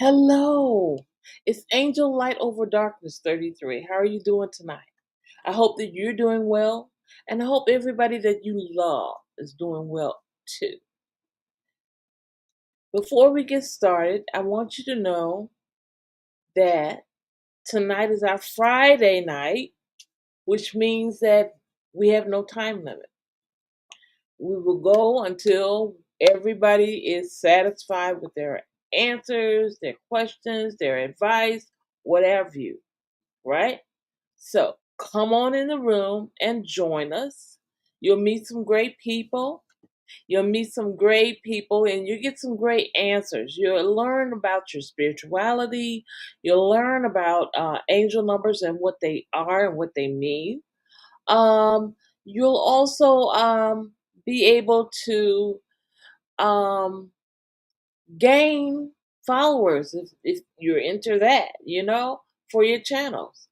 Hello. It's Angel Light Over Darkness 33. How are you doing tonight? I hope that you're doing well, and I hope everybody that you love is doing well too. Before we get started, I want you to know that tonight is our Friday night, which means that we have no time limit. We will go until everybody is satisfied with their answers, their questions, their advice, whatever you, right? So come on in the room and join us. You'll meet some great people. You'll meet some great people and you get some great answers. You'll learn about your spirituality. You'll learn about angel numbers and what they are and what they mean. You'll also be able to um, gain followers if you're into that, for your channels.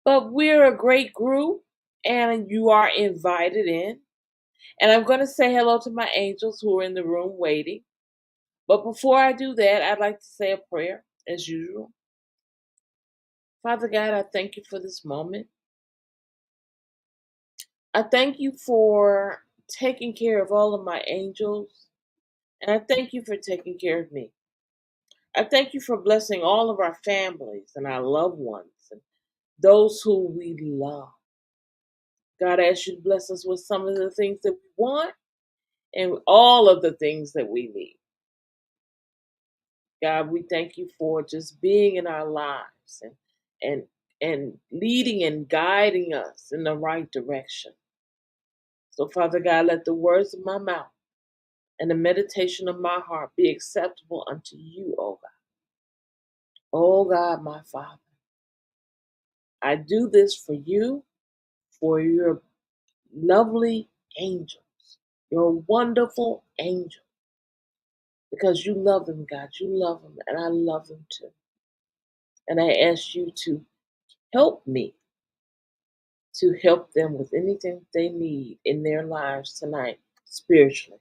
But we're a great group and you are invited in. And I'm going to say hello to my angels who are in the room waiting. But before I do that, I'd like to say a prayer as usual. Father God, I thank you for this moment. I thank you for taking care of all of my angels. And I thank you for taking care of me. I thank you for blessing all of our families and our loved ones and those who we love. God, I ask you to bless us with some of the things that we want and all of the things that we need. God, we thank you for just being in our lives and and leading and guiding us in the right direction. So, Father God, let the words of my mouth and the meditation of my heart be acceptable unto you, O God. O God, my Father, I do this for you, for your lovely angels, your wonderful angels, because you love them, God. You love them, and I love them too. And I ask you to help me to help them with anything they need in their lives tonight, spiritually.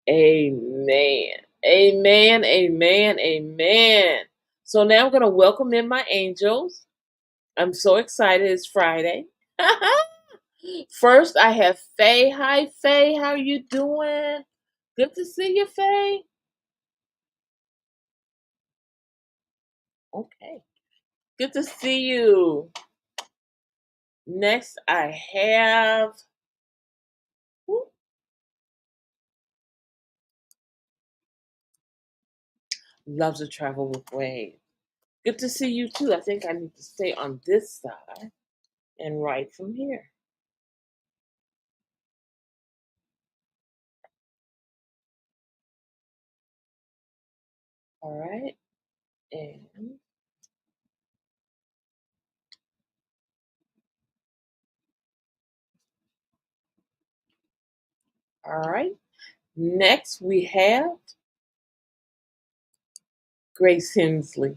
Amen. Amen. Amen. Amen. So now I'm going to welcome in my angels. I'm so excited. It's Friday. First, I have Faye. Hi, Faye. How you doing? Good to see you, Faye. Okay. Good to see you. Next, I have. Whoop, loves to travel with Wade. Good to see you too. I think I need to stay on this side and write from here. All right. And all right. Next we have Grace Hensley.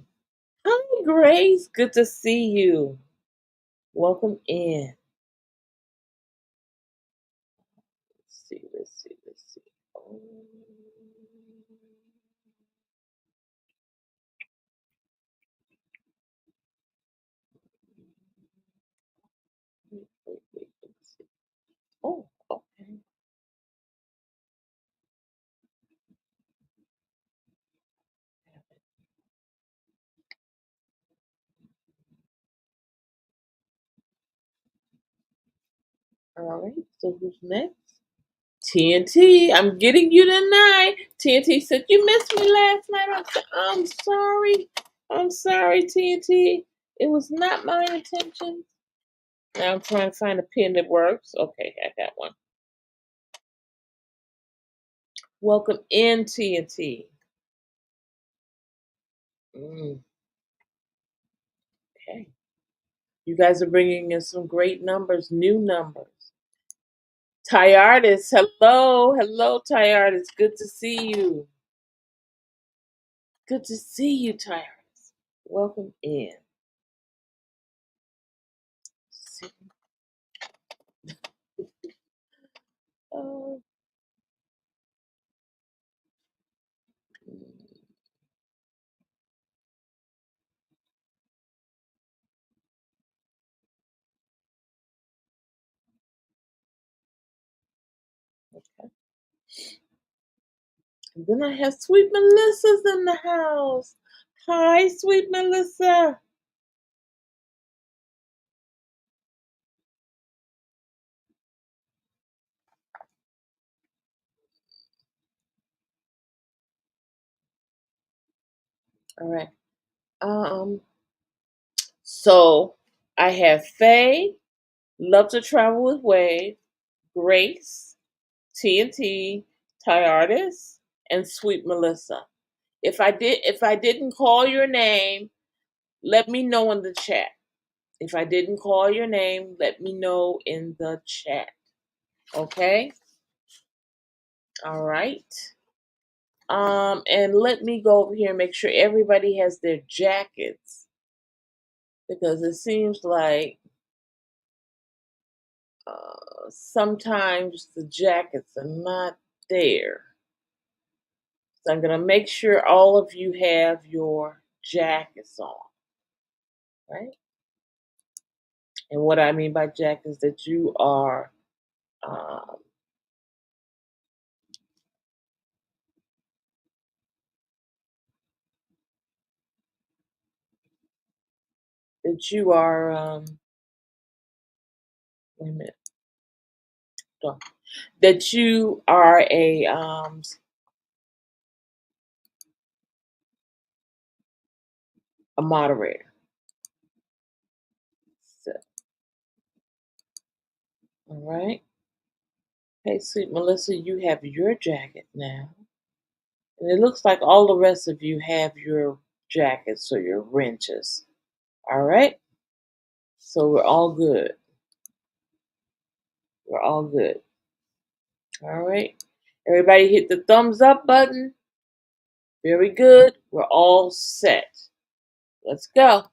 Hi, Grace. Good to see you. Welcome in. Let's see. Let's see. Let's see. Oh. Wait, wait, wait. Let's see. Oh, okay. All right. So who's next? TNT, I'm getting you tonight. TNT said, you missed me last night. I'm sorry. I'm sorry, TNT. It was not my intention. Now I'm trying to find a pen that works. Okay, I got one. Welcome in, TNT. Okay. You guys are bringing in some great numbers, new numbers. Tyartis, hello. Hello, Tyartis. Good to see you. Good to see you, Tyartis. Welcome in. Oh, And then I have Sweet Melissa's in the house. Hi, Sweet Melissa. All right. Um, so I have Faye, Love to Travel with Wave, Grace, TNT, Ty Artist, and Sweet Melissa. If I didn't call your name, let me know in the chat. If I didn't call your name, let me know in the chat. Okay? All right. And let me go over here and make sure everybody has their jackets because it seems like sometimes the jackets are not there. So I'm gonna make sure all of you have your jackets on, right? And what I mean by jackets is that you are um, that you are wait a minute. Hold on. That you are a moderator. So, all right. Hey, sweet Melissa, you have your jacket now. And it looks like all the rest of you have your jackets or your wrenches. All right? So we're all good. We're all good. All right? Everybody hit the thumbs up button. Very good. We're all set. Let's go.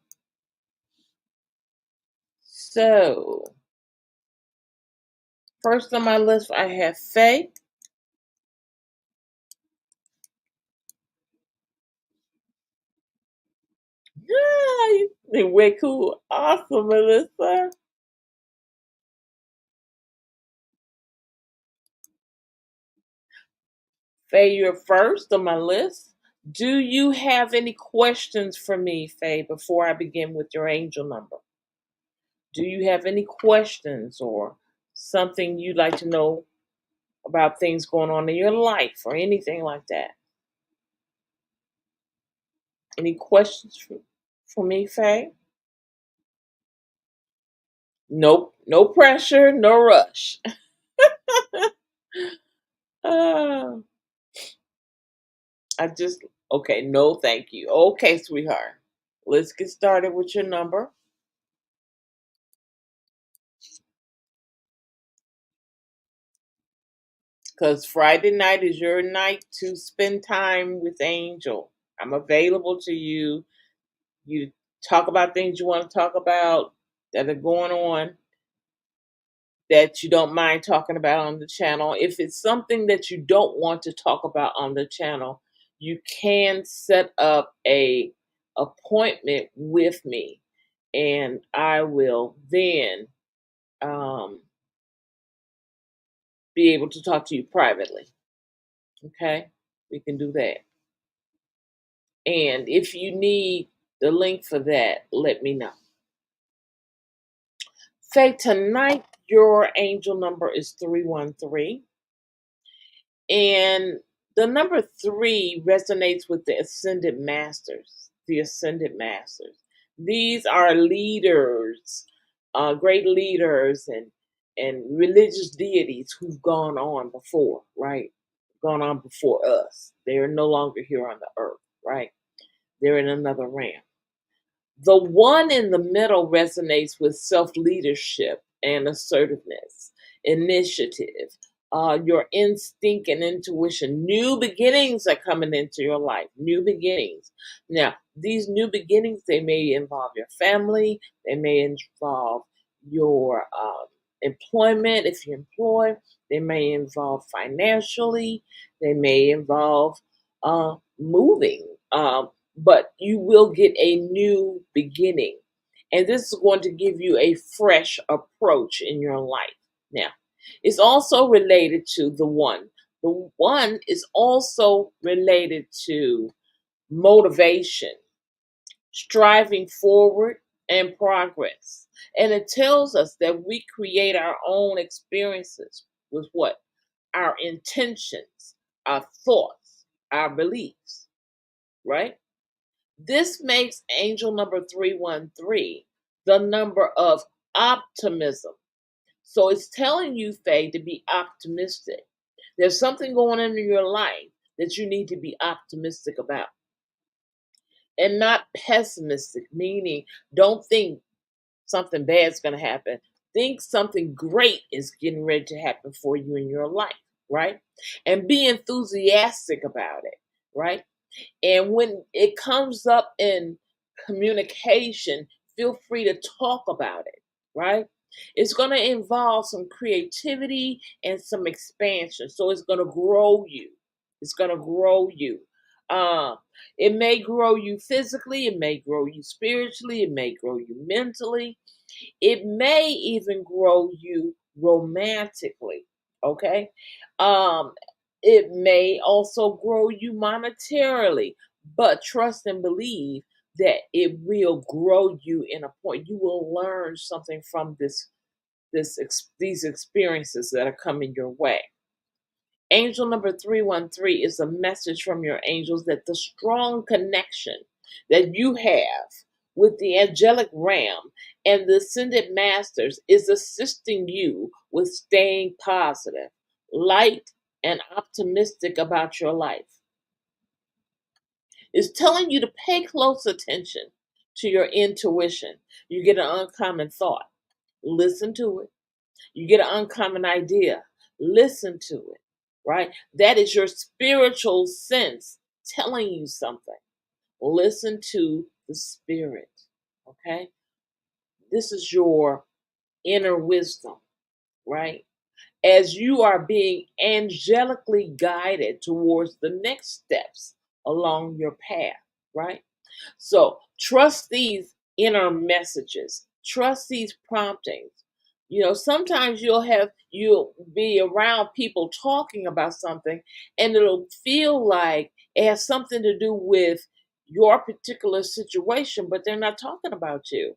So, first on my list, I have Faye. Way cool. Awesome, Melissa. Faye, you're first on my list. Do you have any questions for me, Faye, before I begin with your angel number? Do you have any questions or something you'd like to know about things going on in your life or anything like that? Any questions for me, Faye? Nope. No pressure, no rush. Ah, okay, no, thank you. Okay, sweetheart. Let's get started with your number. Because Friday night is your night to spend time with Angel. I'm available to you. You talk about things you want to talk about that are going on that you don't mind talking about on the channel. If it's something that you don't want to talk about on the channel, you can set up a appointment with me and I will then um, be able to talk to you privately. Okay? We can do that. And if you need the link for that, let me know. Say tonight your angel number is 313. And the number 3 resonates with the ascended masters. The ascended masters. These are leaders, great leaders and religious deities who've gone on before, right? Gone on before us. They're no longer here on the earth, right? They're in another realm. The one in the middle resonates with self leadership and assertiveness, initiative, your instinct and intuition. New beginnings are coming into your life. New beginnings. Now, these new beginnings, they may involve your family, they may involve your employment if you're employed, they may involve financially, they may involve moving. But you will get a new beginning. And this is going to give you a fresh approach in your life. Now, it's also related to the one. The one is also related to motivation, striving forward, and progress. And it tells us that we create our own experiences with what? Our intentions, our thoughts, our beliefs, right? This makes angel number 313 the number of optimism. So it's telling you, Faye, to be optimistic. There's something going on in your life that you need to be optimistic about and not pessimistic, meaning don't think something bad's going to happen. Think something great is getting ready to happen for you in your life, right? And be enthusiastic about it, right? And when it comes up in communication, feel free to talk about it, right? It's going to involve some creativity and some expansion. So it's going to grow you. It's going to grow you. Uh, it may grow you physically, it may grow you spiritually, it may grow you mentally, it may even grow you romantically. Okay. Um, it may also grow you monetarily, but trust and believe that it will grow you in a point. You will learn something from these experiences that are coming your way. Angel number 313 is a message from your angels that the strong connection that you have with the angelic realm and the ascended masters is assisting you with staying positive, light, and optimistic about your life. It's telling you to pay close attention to your intuition. You get an uncommon thought, listen to it. You get an uncommon idea, listen to it, right? That is your spiritual sense telling you something. Listen to the spirit, okay? This is your inner wisdom, right? As you are being angelically guided towards the next steps along your path, right? So trust these inner messages, trust these promptings. Sometimes you'll be around people talking about something and it'll feel like it has something to do with your particular situation, but they're not talking about you.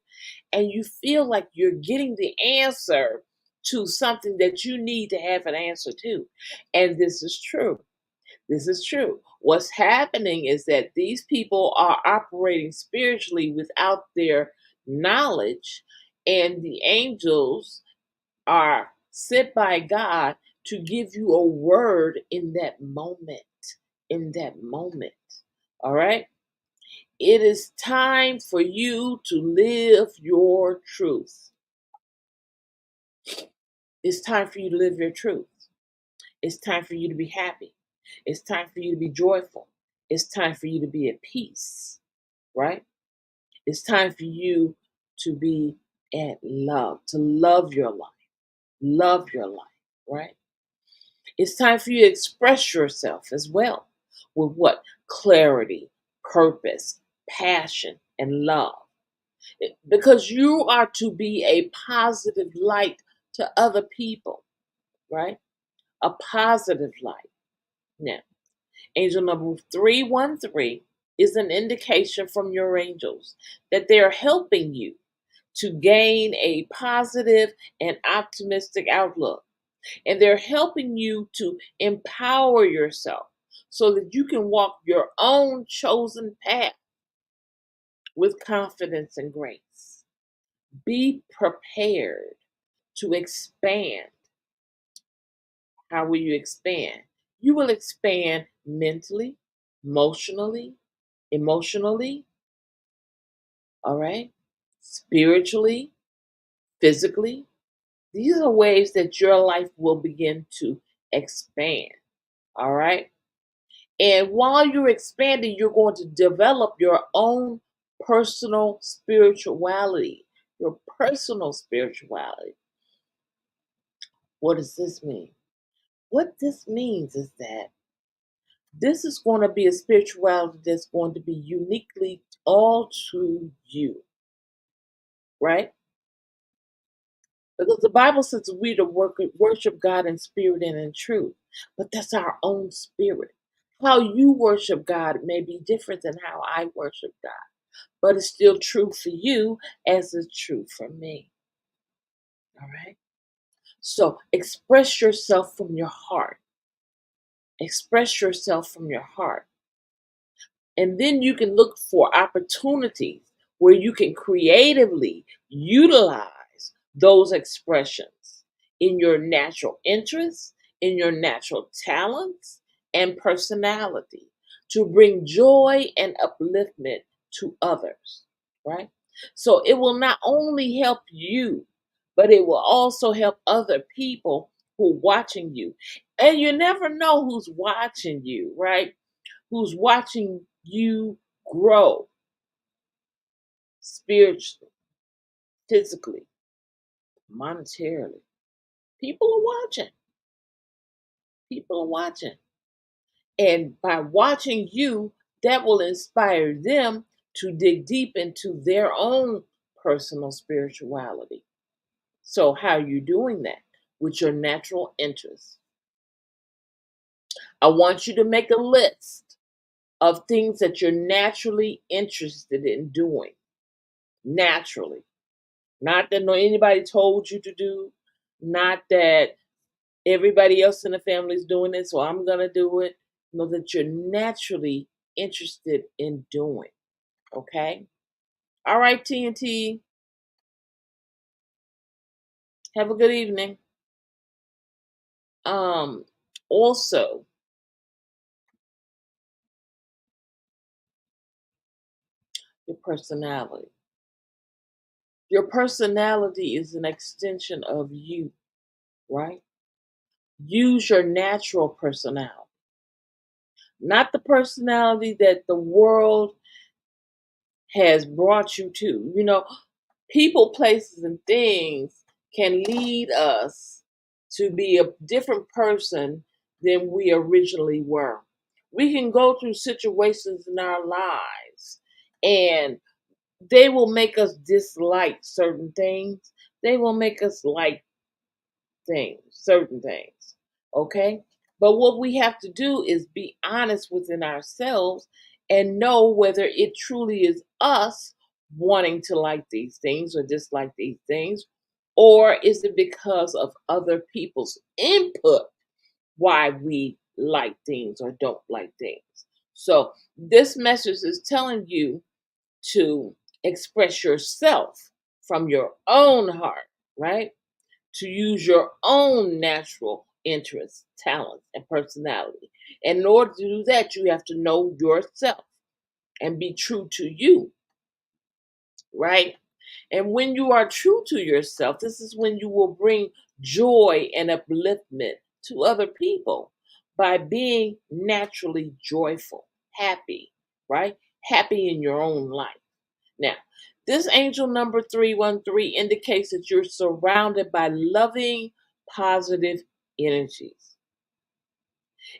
And you feel like you're getting the answer to something that you need to have an answer to. And this is true. This is true. What's happening is that these people are operating spiritually without their knowledge, and the angels are sent by God to give you a word in that moment. In that moment. All right? It is time for you to live your truth. It's time for you to live your truth. It's time for you to be happy. It's time for you to be joyful. It's time for you to be at peace, right? It's time for you to be at love, to love your life. Love your life, right? It's time for you to express yourself as well with what? Clarity, purpose, passion, and love. Because you are to be a positive light to other people, right? A positive light. Now, angel number 313 is an indication from your angels that they're helping you to gain a positive and optimistic outlook. And they're helping you to empower yourself so that you can walk your own chosen path with confidence and grace. Be prepared to expand. How will you expand? You will expand mentally, emotionally, all right? Spiritually, physically. These are ways that your life will begin to expand, all right? And while you're expanding, you're going to develop your own personal spirituality. Your personal spirituality. What does this mean? What this means is that this is going to be a spirituality that's going to be uniquely all to you, right? Because the Bible says we to worship God in spirit and in truth. But that's our own spirit. How you worship God may be different than how I worship God. But it's still true for you as it's true for me. All right? So express yourself from your heart. Express yourself from your heart. And then you can look for opportunities where you can creatively utilize those expressions in your natural interests, in your natural talents, and personality to bring joy and upliftment to others, right? So it will not only help you, but it will also help other people who are watching you. And you never know who's watching you, right? Who's watching you grow spiritually, physically, monetarily. People are watching. People are watching. And by watching you, that will inspire them to dig deep into their own personal spirituality. So, how are you doing that? With your natural interests. I want you to make a list of things that you're naturally interested in doing. Naturally. Not that anybody told you to do, not that everybody else in the family is doing it, so I'm going to do it. Know that you're naturally interested in doing. Okay? All right, TNT. Have a good evening. Um, Also, your personality. Your personality is an extension of you, right? Use your natural personality, not the personality that the world has brought you to. People, places, and things can lead us to be a different person than we originally were. We can go through situations in our lives and they will make us dislike certain things. They will make us like things, certain things. Okay? But what we have to do is be honest within ourselves and know whether it truly is us wanting to like these things or dislike these things, or is it because of other people's input why we like things or don't like things. So, this message is telling you to express yourself from your own heart, right? To use your own natural interests, talents, and personality. And in order to do that, you have to know yourself and be true to you, right? And when you are true to yourself, this is when you will bring joy and upliftment to other people by being naturally joyful, happy, right? Happy in your own life. Now, this angel number 313 indicates that you're surrounded by loving, positive energies.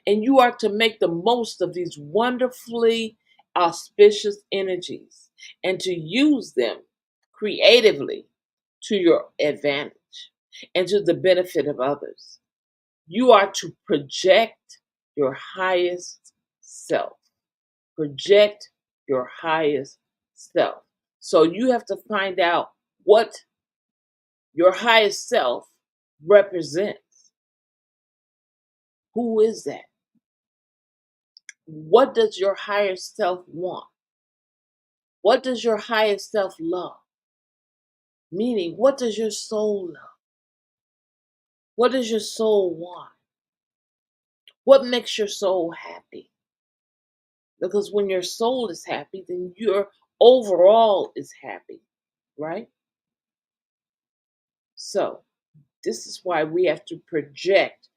And you are to make the most of these wonderfully auspicious energies and to use them creatively to your advantage and to the benefit of others. You are to project your highest self. Project your highest self. So you have to find out what your highest self represents. Who is that? What does your higher self want? What does your highest self love? Meaning, what does your soul love? What does your soul want? What makes your soul happy? Because when your soul is happy, then your overall is happy, right? So, this is why we have to project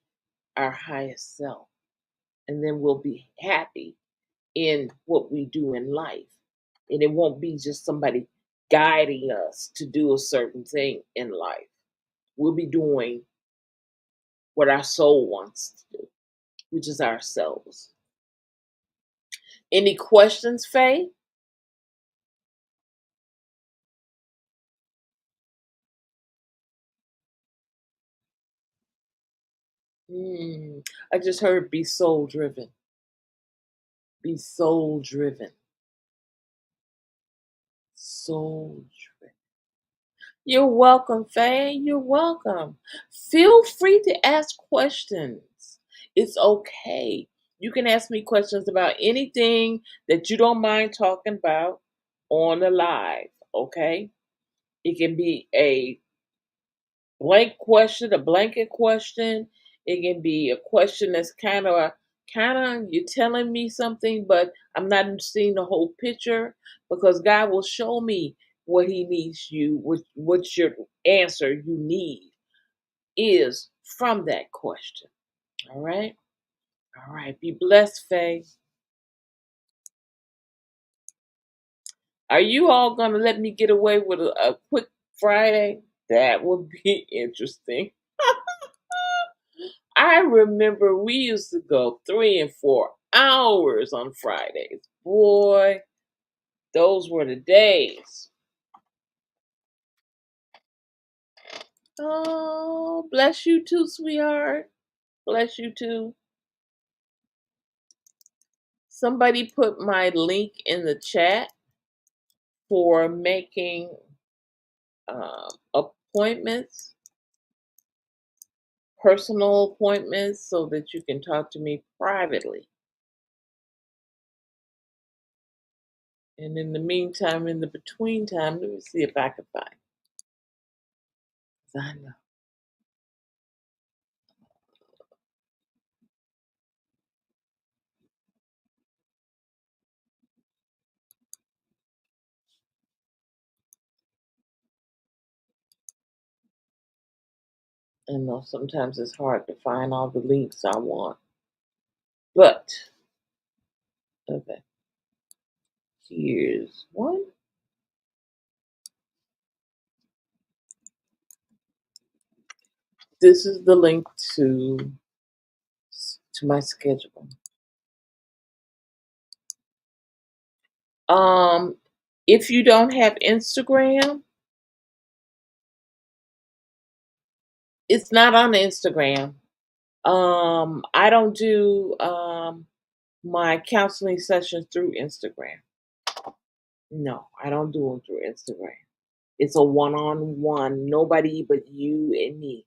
our highest self, and then we'll be happy in what we do in life. And it won't be just somebody guiding us to do a certain thing in life. We'll be doing what our soul wants to do, which is ourselves. Any questions, Faye? I just heard be soul driven. Be soul driven. Soul driven. You're welcome, Faye. You're welcome. Feel free to ask questions. It's okay. You can ask me questions about anything that you don't mind talking about on the live, okay? It can be a blank question, a blanket question. It can be a question that's kind of you're telling me something, but I'm not seeing the whole picture because God will show me what He needs you, what your answer you need is from that question. All right, all right. Be blessed, Faye. Are you all gonna let me get away with a quick Friday? That would be interesting. I remember we used to go 3 and 4 hours on Fridays. Boy, those were the days. Oh, bless you too, sweetheart. Bless you too. Somebody put my link in the chat for making appointments, personal appointments, so that you can talk to me privately. And in the meantime, in the between time, let me see if I can find. I know. I know sometimes it's hard to find all the links I want. But, okay, here's one. This is the link to my schedule. Um, if you don't have Instagram, it's not on Instagram. I don't do my counseling sessions through Instagram. No, I don't do them through Instagram. It's a one-on-one, nobody but you and me.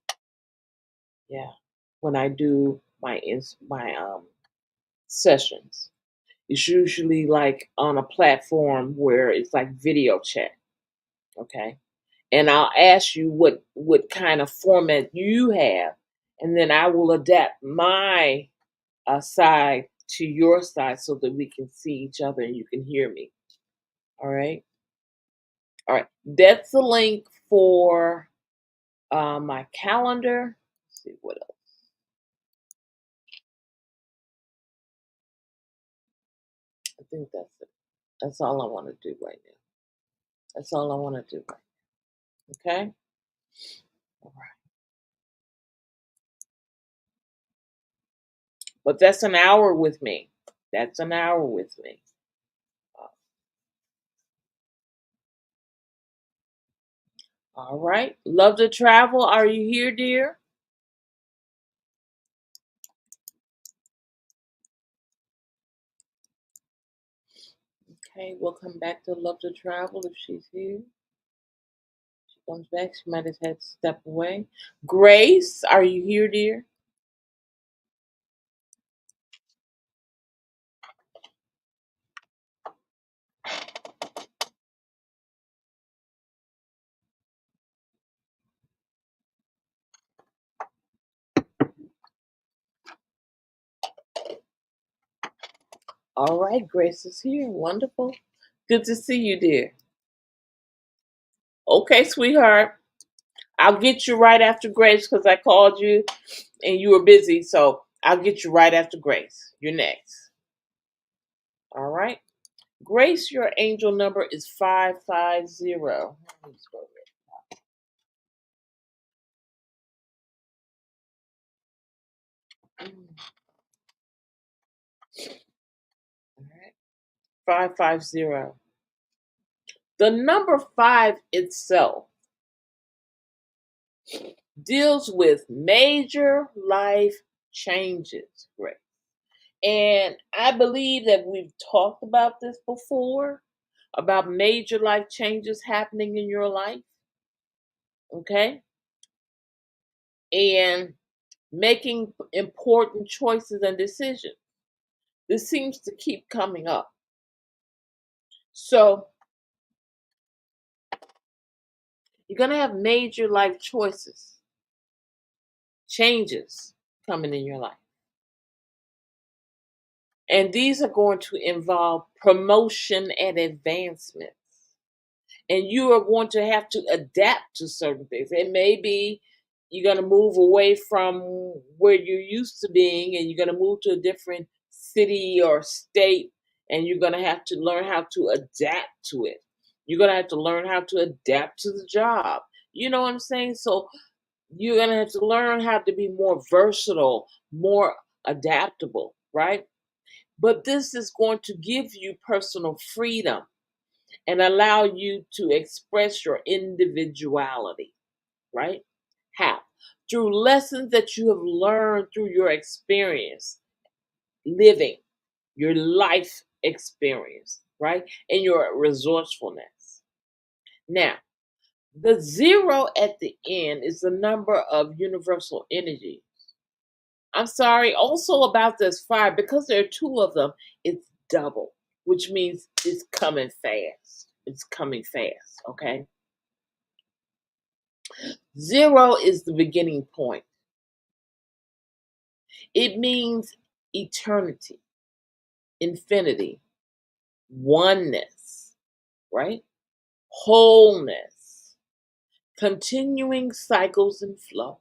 Yeah, when I do my sessions. It's usually like on a platform where it's like video chat, okay? And I'll ask you what kind of format you have, and then I will adapt my side to your side so that we can see each other and you can hear me. All right, all right. That's the link for my calendar. Let's see what else. I think that's it. That's all I want to do right now. That's all I want to do right now. Okay. All right. But that's an hour with me. That's an hour with me. Uh, All right. Love to travel. Are you here, dear? Okay, we'll come back to Love to Travel if she's here. She comes back. She might have had to step away. Grace, are you here, dear? All right, Grace is here. Wonderful. Good to see you, dear. Okay, sweetheart. I'll get you right after Grace because I called you and you were busy. So I'll get you right after Grace. You're next. All right. Grace, your angel number is 550. All right. 550. The number 5 itself deals with major life changes, Grace. And I believe that we've talked about this before, about major life changes happening in your life, okay? And making important choices and decisions. This seems to keep coming up. So you're going to have major life choices, changes coming in your life. And these are going to involve promotion and advancements. And you are going to have to adapt to certain things. It may be you're going to move away from where you're used to being and you're going to move to a different city or state, and you're going to have to learn how to adapt to it. You're going to have to learn how to adapt to the job. You know what I'm saying? So you're going to have to learn how to be more versatile, more adaptable, right? But this is going to give you personal freedom and allow you to express your individuality, right? How? Through lessons that you have learned through your experience living, your life experience, right? And your resourcefulness. Now, the zero at the end is the number of universal energy. I'm sorry, also about this fire, because there are two of them, it's double, which means it's coming fast. It's coming fast, okay? Zero is the beginning point. It means eternity, infinity, oneness, right? Wholeness, continuing cycles and flow,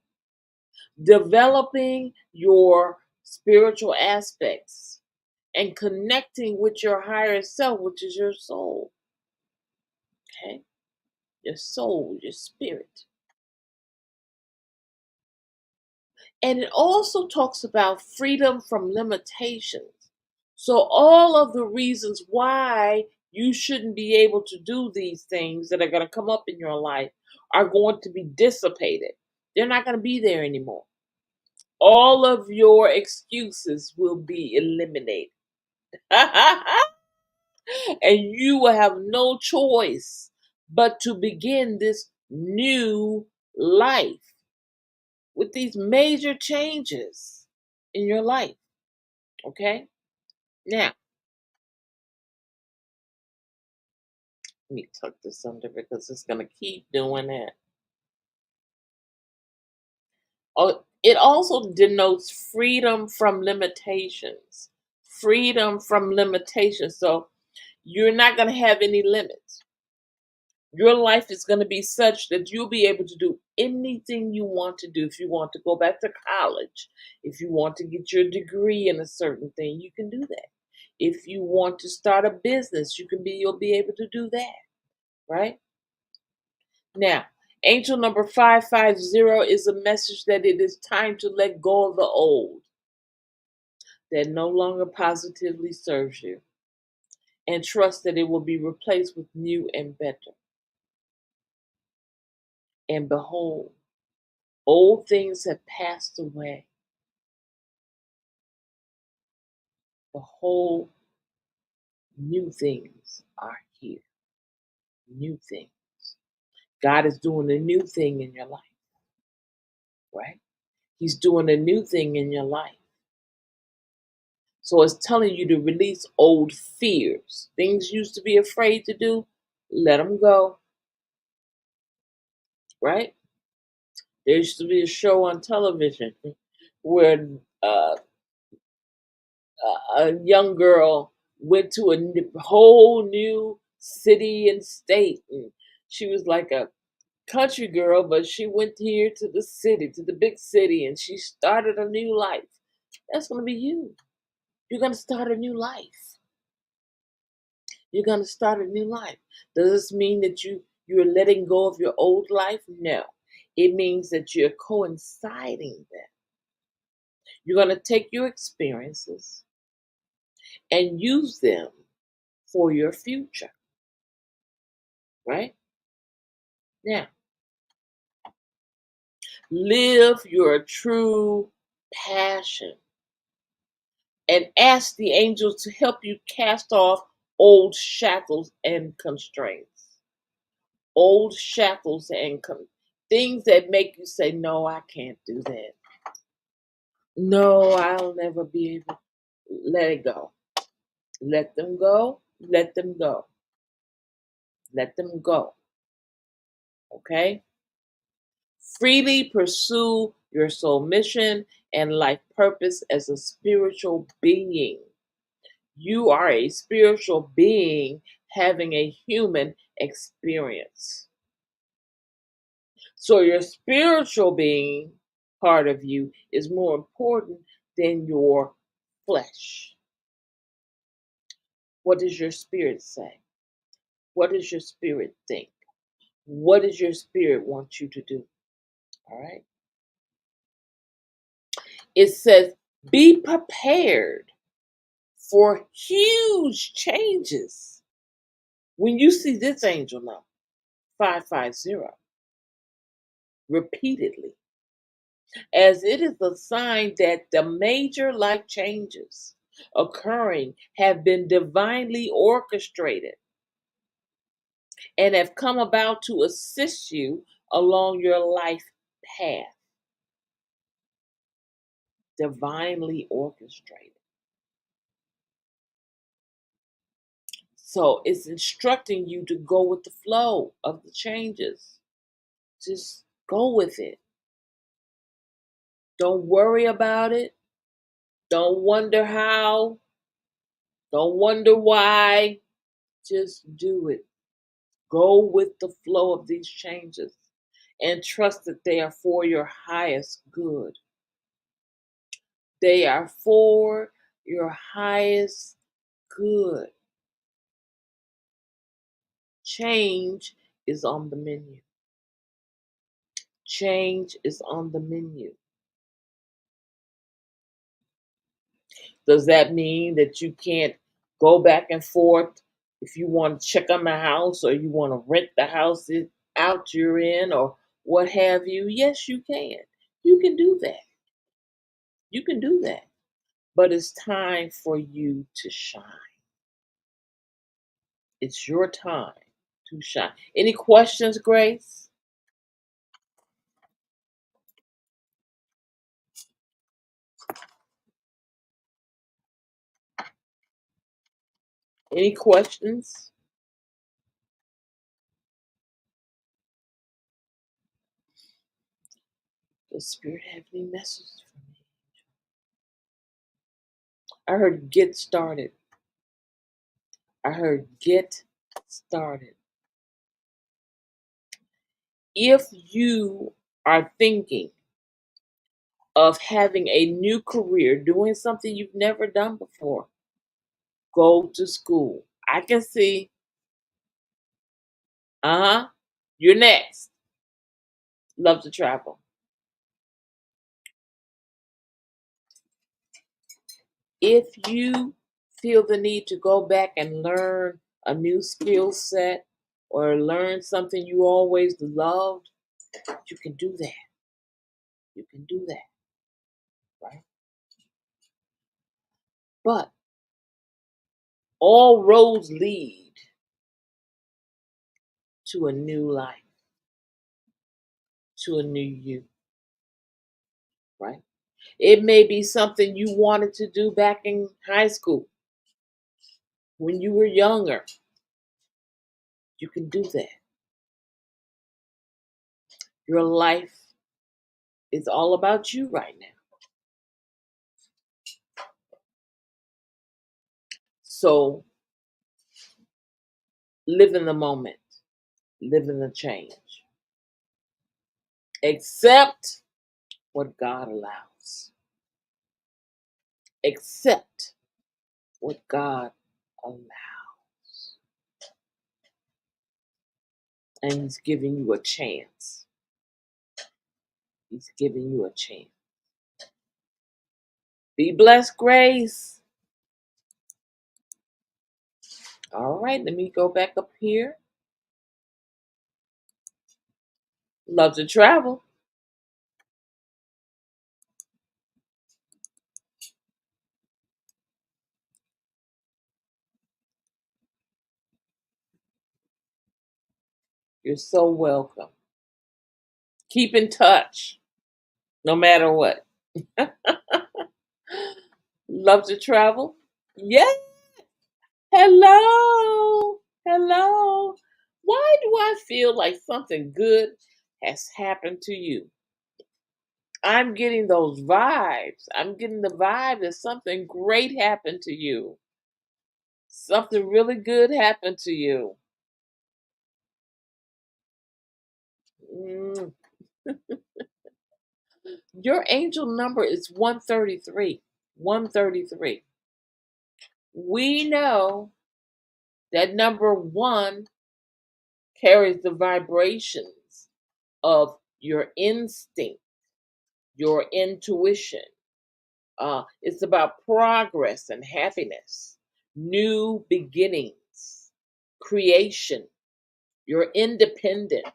developing your spiritual aspects, and connecting with your higher self, which is your soul, okay? Your soul, your spirit. And it also talks about freedom from limitations. So, all of the reasons why you shouldn't be able to do these things that are going to come up in your life are going to be dissipated. They're not going to be there anymore. All of your excuses will be eliminated. And you will have no choice but to begin this new life with these major changes in your life. Okay? Now, let me tuck this under because it's going to keep doing that. Oh, it also denotes freedom from limitations. Freedom from limitations. So you're not going to have any limits. Your life is going to be such that you'll be able to do anything you want to do. If you want to go back to college, if you want to get your degree in a certain thing, you can do that. If you want to start a business, you'll be able to do that, right? Now, angel number 550 is a message that it is time to let go of the old that no longer positively serves you and trust that it will be replaced with new and better. And behold, old things have passed away. Behold, new things are here. New things. God is doing a new thing in your life, right? He's doing a new thing in your life. So it's telling you to release old fears. Things you used to be afraid to do, let them go, right? There used to be a show on television where uh, a young girl went to a whole new city and state. And she was like a country girl, but she went here to the city, to the big city, and she started a new life. That's going to be you. You're going to start a new life. You're going to start a new life. Does this mean that you're letting go of your old life? No. It means that you're coinciding that. You're going to take your experiences and use them for your future, right? Now, live your true passion, and ask the angels to help you cast off old shackles and constraints. Old shackles and things that make you say, no, I can't do that. No, I'll never be able. Let it go. Let them go. Let them go. Let them go. Okay? Freely pursue your soul mission and life purpose as a spiritual being. You are a spiritual being having a human experience. So, your spiritual being part of you is more important than your flesh. What does your spirit say? What does your spirit think? What does your spirit want you to do? All right. It says, be prepared for huge changes. When you see this angel number, 550, repeatedly, as it is a sign that the major life changes occurring have been divinely orchestrated and have come about to assist you along your life path. Divinely orchestrated. So it's instructing you to go with the flow of the changes. Just go with it. Don't worry about it. Don't wonder how. Don't wonder why. Just do it. Go with the flow of these changes and trust that they are for your highest good. They are for your highest good. Change is on the menu. Change is on the menu. Does that mean that you can't go back and forth if you want to check on the house or you want to rent the house out you're in or what have you? Yes, you can. You can do that. You can do that. But it's time for you to shine. It's your time to shine. Any questions, Grace? Any questions? Does Spirit have any messages for me? I heard get started. I heard get started. If you are thinking of having a new career, doing something you've never done before, go to school. I can see, you're next. Love to travel. If you feel the need to go back and learn a new skill set or learn something you always loved, you can do that. You can do that, right? But all roads lead to a new life, to a new you, right? It may be something you wanted to do back in high school when you were younger. You can do that. Your life is all about you right now. So live in the moment, live in the change. Accept what God allows. Accept what God allows. And He's giving you a chance. He's giving you a chance. Be blessed, Grace. All right, let me go back up here. Love to travel. You're so welcome. Keep in touch no matter what. Love to travel? Yes. Hello. Hello. Why do I feel like something good has happened to you? I'm getting those vibes. I'm getting the vibe that something great happened to you. Something really good happened to you. Mm. Your angel number is 133. 133. We know that number one carries the vibrations of your instinct, your intuition. It's about progress and happiness, new beginnings, creation, your independence,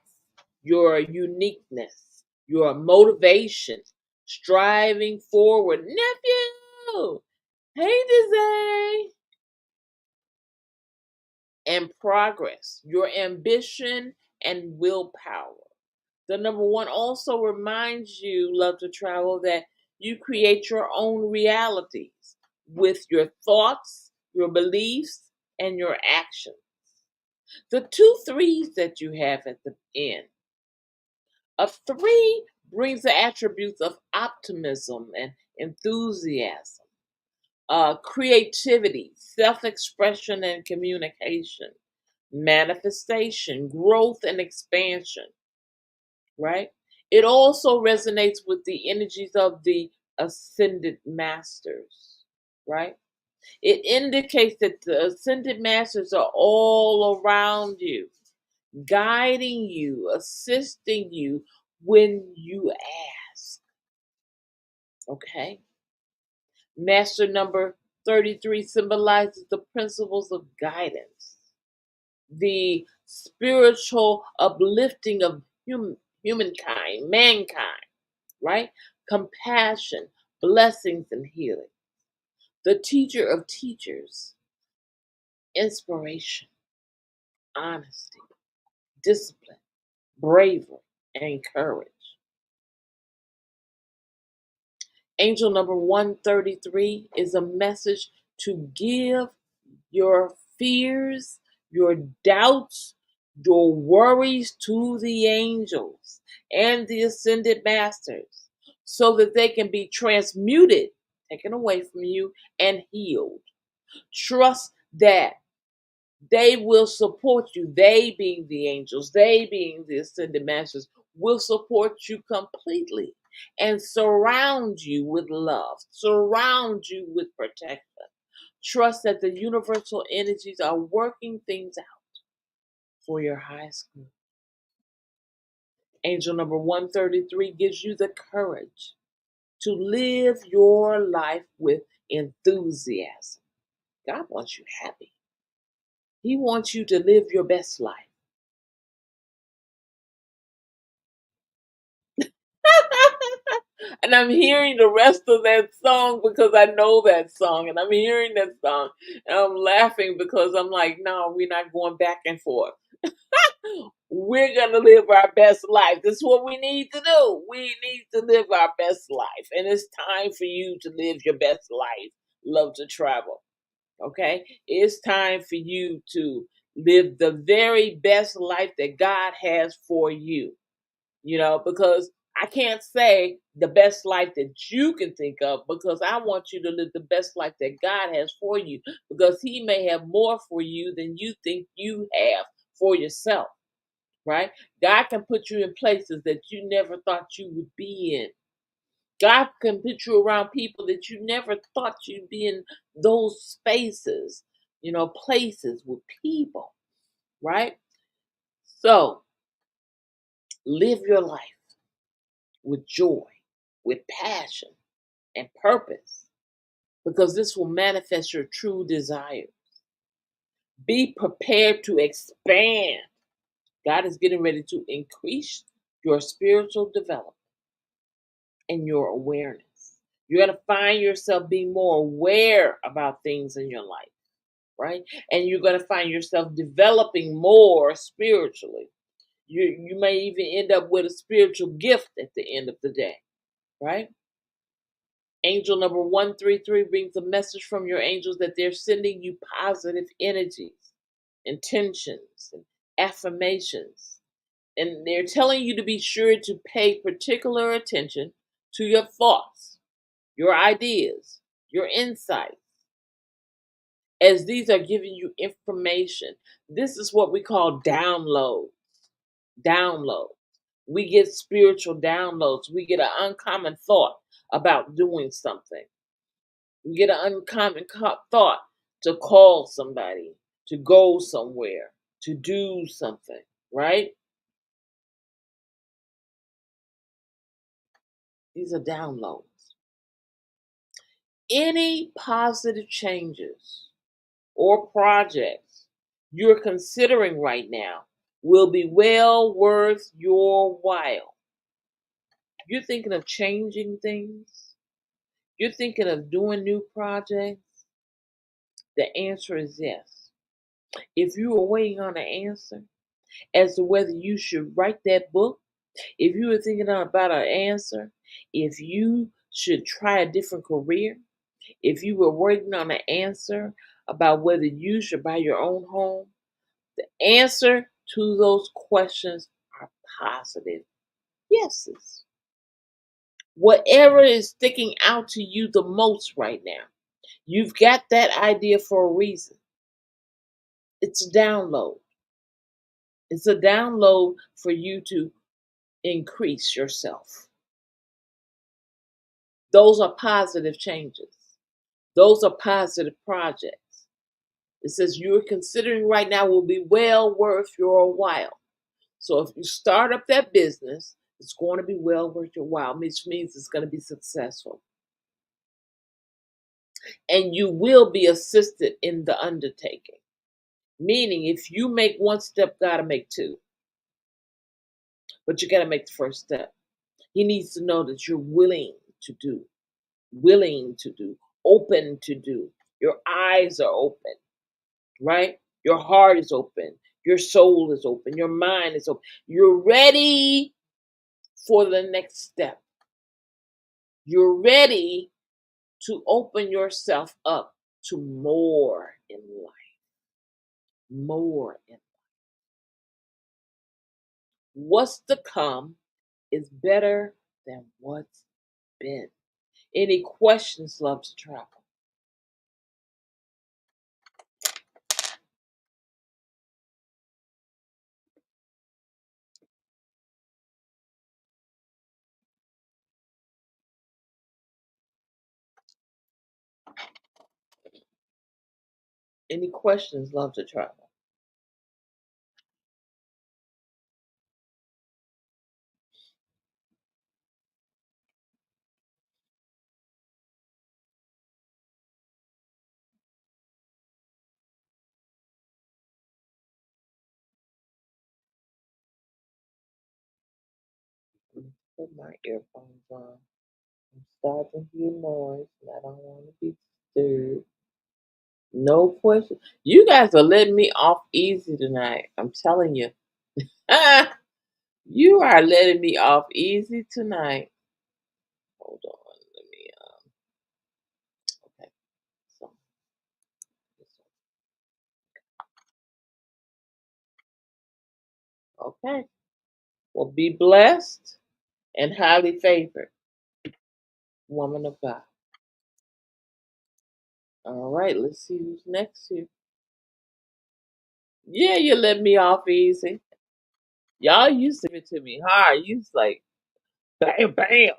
your uniqueness, your motivation, striving forward. Nephew! Hey, Dizzy! And progress, your ambition and willpower. The number one also reminds you, love to travel, that you create your own realities with your thoughts, your beliefs, and your actions. The two threes that you have at the end. A three brings the attributes of optimism and enthusiasm, creativity, self expression and communication, manifestation, growth and expansion, right? It also resonates with the energies of the ascended masters, right? It indicates that the ascended masters are all around you, guiding you, assisting you when you ask, okay? Master number 33 symbolizes the principles of guidance, the spiritual uplifting of humankind, mankind, right? Compassion, blessings, and healing. The teacher of teachers, inspiration, honesty, discipline, bravery, and courage. Angel number 133 is a message to give your fears, your doubts, your worries to the angels and the ascended masters so that they can be transmuted, taken away from you, and healed. Trust that they will support you. They, being the angels, they, being the ascended masters, will support you completely and surround you with love, surround you with protection. Trust that the universal energies are working things out for your highest good. Angel number 133 gives you the courage to live your life with enthusiasm. God wants you happy. He wants you to live your best life. And I'm hearing the rest of that song because I know that song. And I'm hearing that song and I'm laughing because I'm like, no, we're not going back and forth. We're going to live our best life. This is what we need to do. We need to live our best life. And it's time for you to live your best life. Love to travel. Okay? It's time for you to live the very best life that God has for you. Because I can't say the best life that you can think of because I want you to live the best life that God has for you because He may have more for you than you think you have for yourself, right? God can put you in places that you never thought you would be in. God can put you around people that you never thought you'd be in those spaces, places with people, right? So live your life with joy, with passion and purpose, because this will manifest your true desire. Be prepared to expand. God is getting ready to increase your spiritual development and your awareness. You're going to find yourself being more aware about things in your life, right? And you're going to find yourself developing more spiritually. You may even end up with a spiritual gift at the end of the day, right? Angel number 133 brings a message from your angels that they're sending you positive energies, intentions, and affirmations. And they're telling you to be sure to pay particular attention to your thoughts, your ideas, your insights, as these are giving you information. This is what we call download. Download. We get spiritual downloads. We get an uncommon thought about doing something. We get an uncommon thought to call somebody, to go somewhere, to do something, right? These are downloads. Any positive changes or projects you're considering right now will be well worth your while. You're thinking of changing things, you're thinking of doing new projects, the answer is yes. If you are waiting on an answer as to whether you should write that book, if you were thinking about an answer, if you should try a different career, if you were waiting on an answer about whether you should buy your own home, the answer to those questions are positive yeses. Whatever is sticking out to you the most right now, you've got that idea for a reason. It's a download. It's a download for you to increase yourself. Those are positive changes. Those are positive projects. It says you're considering right now will be well worth your while. So if you start up that business, it's going to be well worth your while, which means it's going to be successful. And you will be assisted in the undertaking. Meaning, if you make one step, God to make two. But you got to make the first step. He needs to know that you're willing to do, open to do. Your eyes are open, right? Your heart is open. Your soul is open. Your mind is open. You're ready for the next step. You're ready to open yourself up to more in life. More in what's to come is better than what's been. Any questions, loves travel? Any questions, love to travel? Put my earphones on. I'm starting to hear noise, and I don't want to be disturbed. No question. You guys are letting me off easy tonight. I'm telling you. You are letting me off easy tonight. Hold on. Let me okay. So okay. Well, be blessed and highly favored, woman of God. All right, let's see who's next here. Yeah, you let me off easy. Y'all used to give it to me hard. You was like, bam, bam.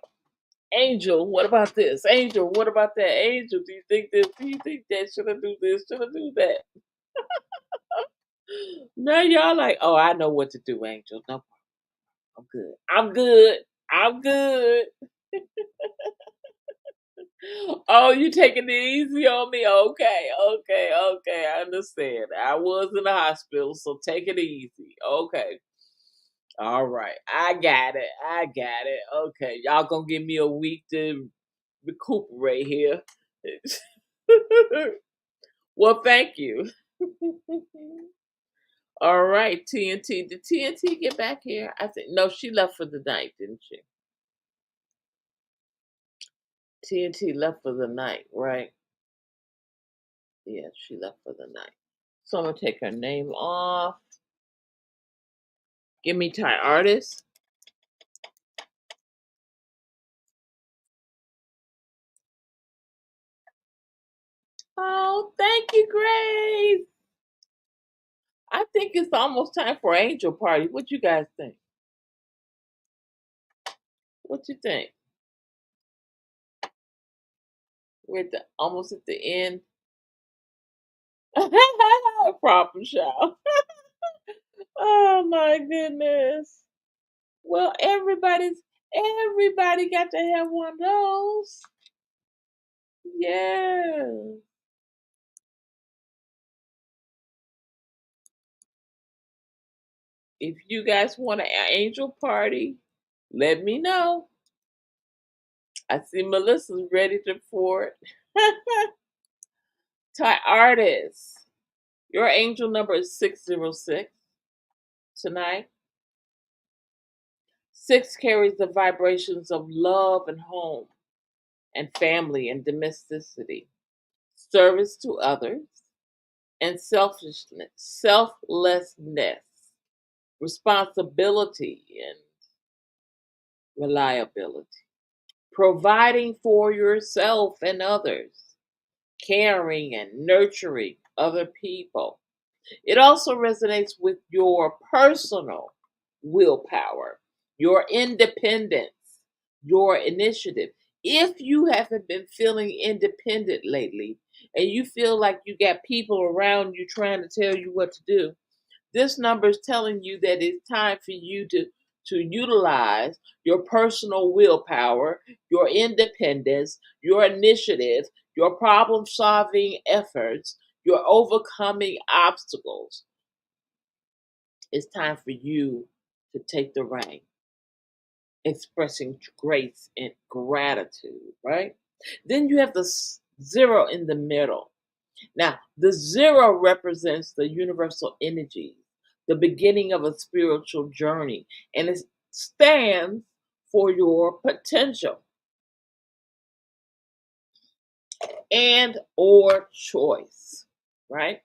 Angel, what about this? Angel, what about that? Angel, do you think this? Do you think that? Should I do this? Should I do that? Now y'all like, oh, I know what to do, Angel. No, I'm good. I'm good. I'm good. Oh, you taking it easy on me? Okay, okay, okay. I understand. I was in the hospital, so take it easy. Okay. All right. I got it. I got it. Okay. Y'all gonna give me a week to recuperate here. Well, thank you. All right, TNT. Did TNT get back here? I think no, she left for the night, didn't she? TNT left for the night, right? Yeah, she left for the night. So I'm gonna take her name off. Give me Thai artist. Oh, thank you, Grace. I think it's almost time for Angel Party. What you guys think? What you think? We're almost at the end. Problem child. Oh my goodness. Well, everybody got to have one of those. Yeah. If you guys want an angel party, let me know. I see Melissa's ready to pour it. Thai artist. Your angel number is 606 tonight. 6 carries the vibrations of love and home and family and domesticity, service to others, and selflessness, responsibility, and reliability. Providing for yourself and others, caring and nurturing other people. It also resonates with your personal willpower, your independence, your initiative. If you haven't been feeling independent lately and you feel like you got people around you trying to tell you what to do, this number is telling you that it's time for you to utilize your personal willpower, your independence, your initiative, your problem solving efforts, your overcoming obstacles. It's time for you to take the reign, expressing grace and gratitude, right? Then you have the 0 in the middle. Now, the 0 represents the universal energy, the beginning of a spiritual journey, and it stands for your potential and or choice, right?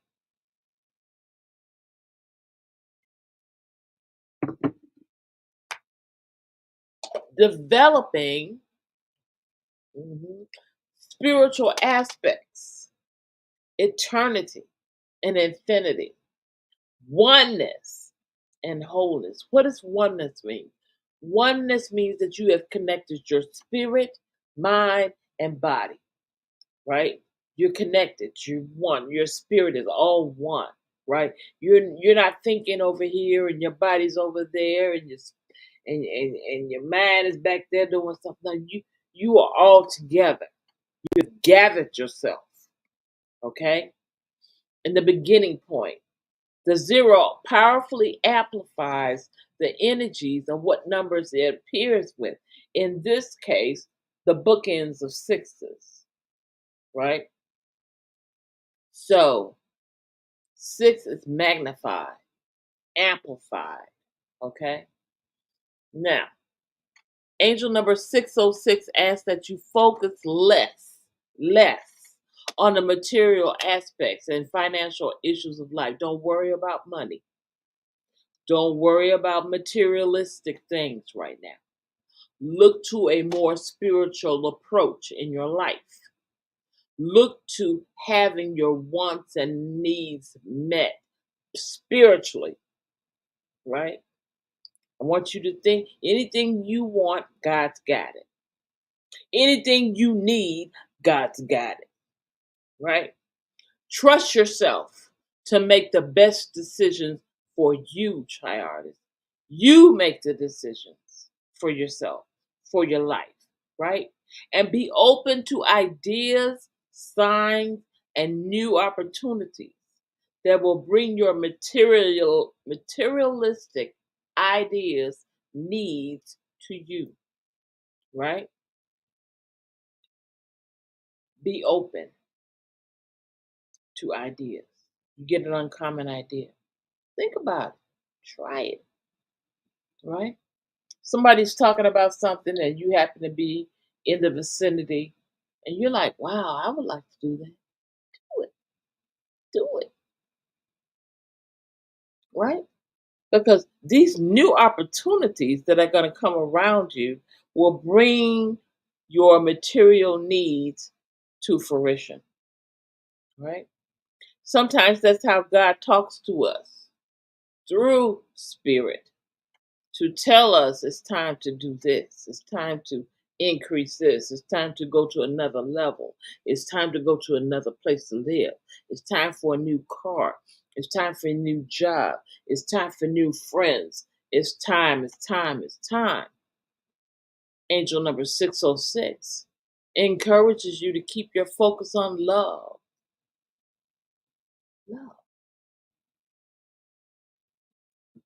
Developing mhm, spiritual aspects, eternity and infinity, oneness and wholeness. What does oneness mean? Oneness means that you have connected your spirit, mind, and body, right? You're connected. You're one. Your spirit is all one, right? You're not thinking over here and your body's over there and and your mind is back there doing something. No, you are all together. You've gathered yourself, okay? In the beginning point. The 0 powerfully amplifies the energies of what numbers it appears with. In this case, the bookends of sixes, right? So 6 is magnified, amplified, okay? Now, angel number 606 asks that you focus less on the material aspects and financial issues of life. Don't worry about money. Don't worry about materialistic things right now. Look to a more spiritual approach in your life. Look to having your wants and needs met spiritually, right? I want you to think anything you want, God's got it. Anything you need, God's got it, right? Trust yourself to make the best decisions for you, try artist. You make the decisions for yourself, for your life, right? And be open to ideas, signs, and new opportunities that will bring your materialistic ideas, needs to you, right? Be open to ideas. You get an uncommon idea. Think about it. Try it, right? Somebody's talking about something and you happen to be in the vicinity and you're like, wow, I would like to do that. Do it. Do it. Right? Because these new opportunities that are going to come around you will bring your material needs to fruition. Right? Sometimes that's how God talks to us through spirit to tell us it's time to do this. It's time to increase this. It's time to go to another level. It's time to go to another place to live. It's time for a new car. It's time for a new job. It's time for new friends. It's time, it's time, it's time. Angel number 606 encourages you to keep your focus on love. Love.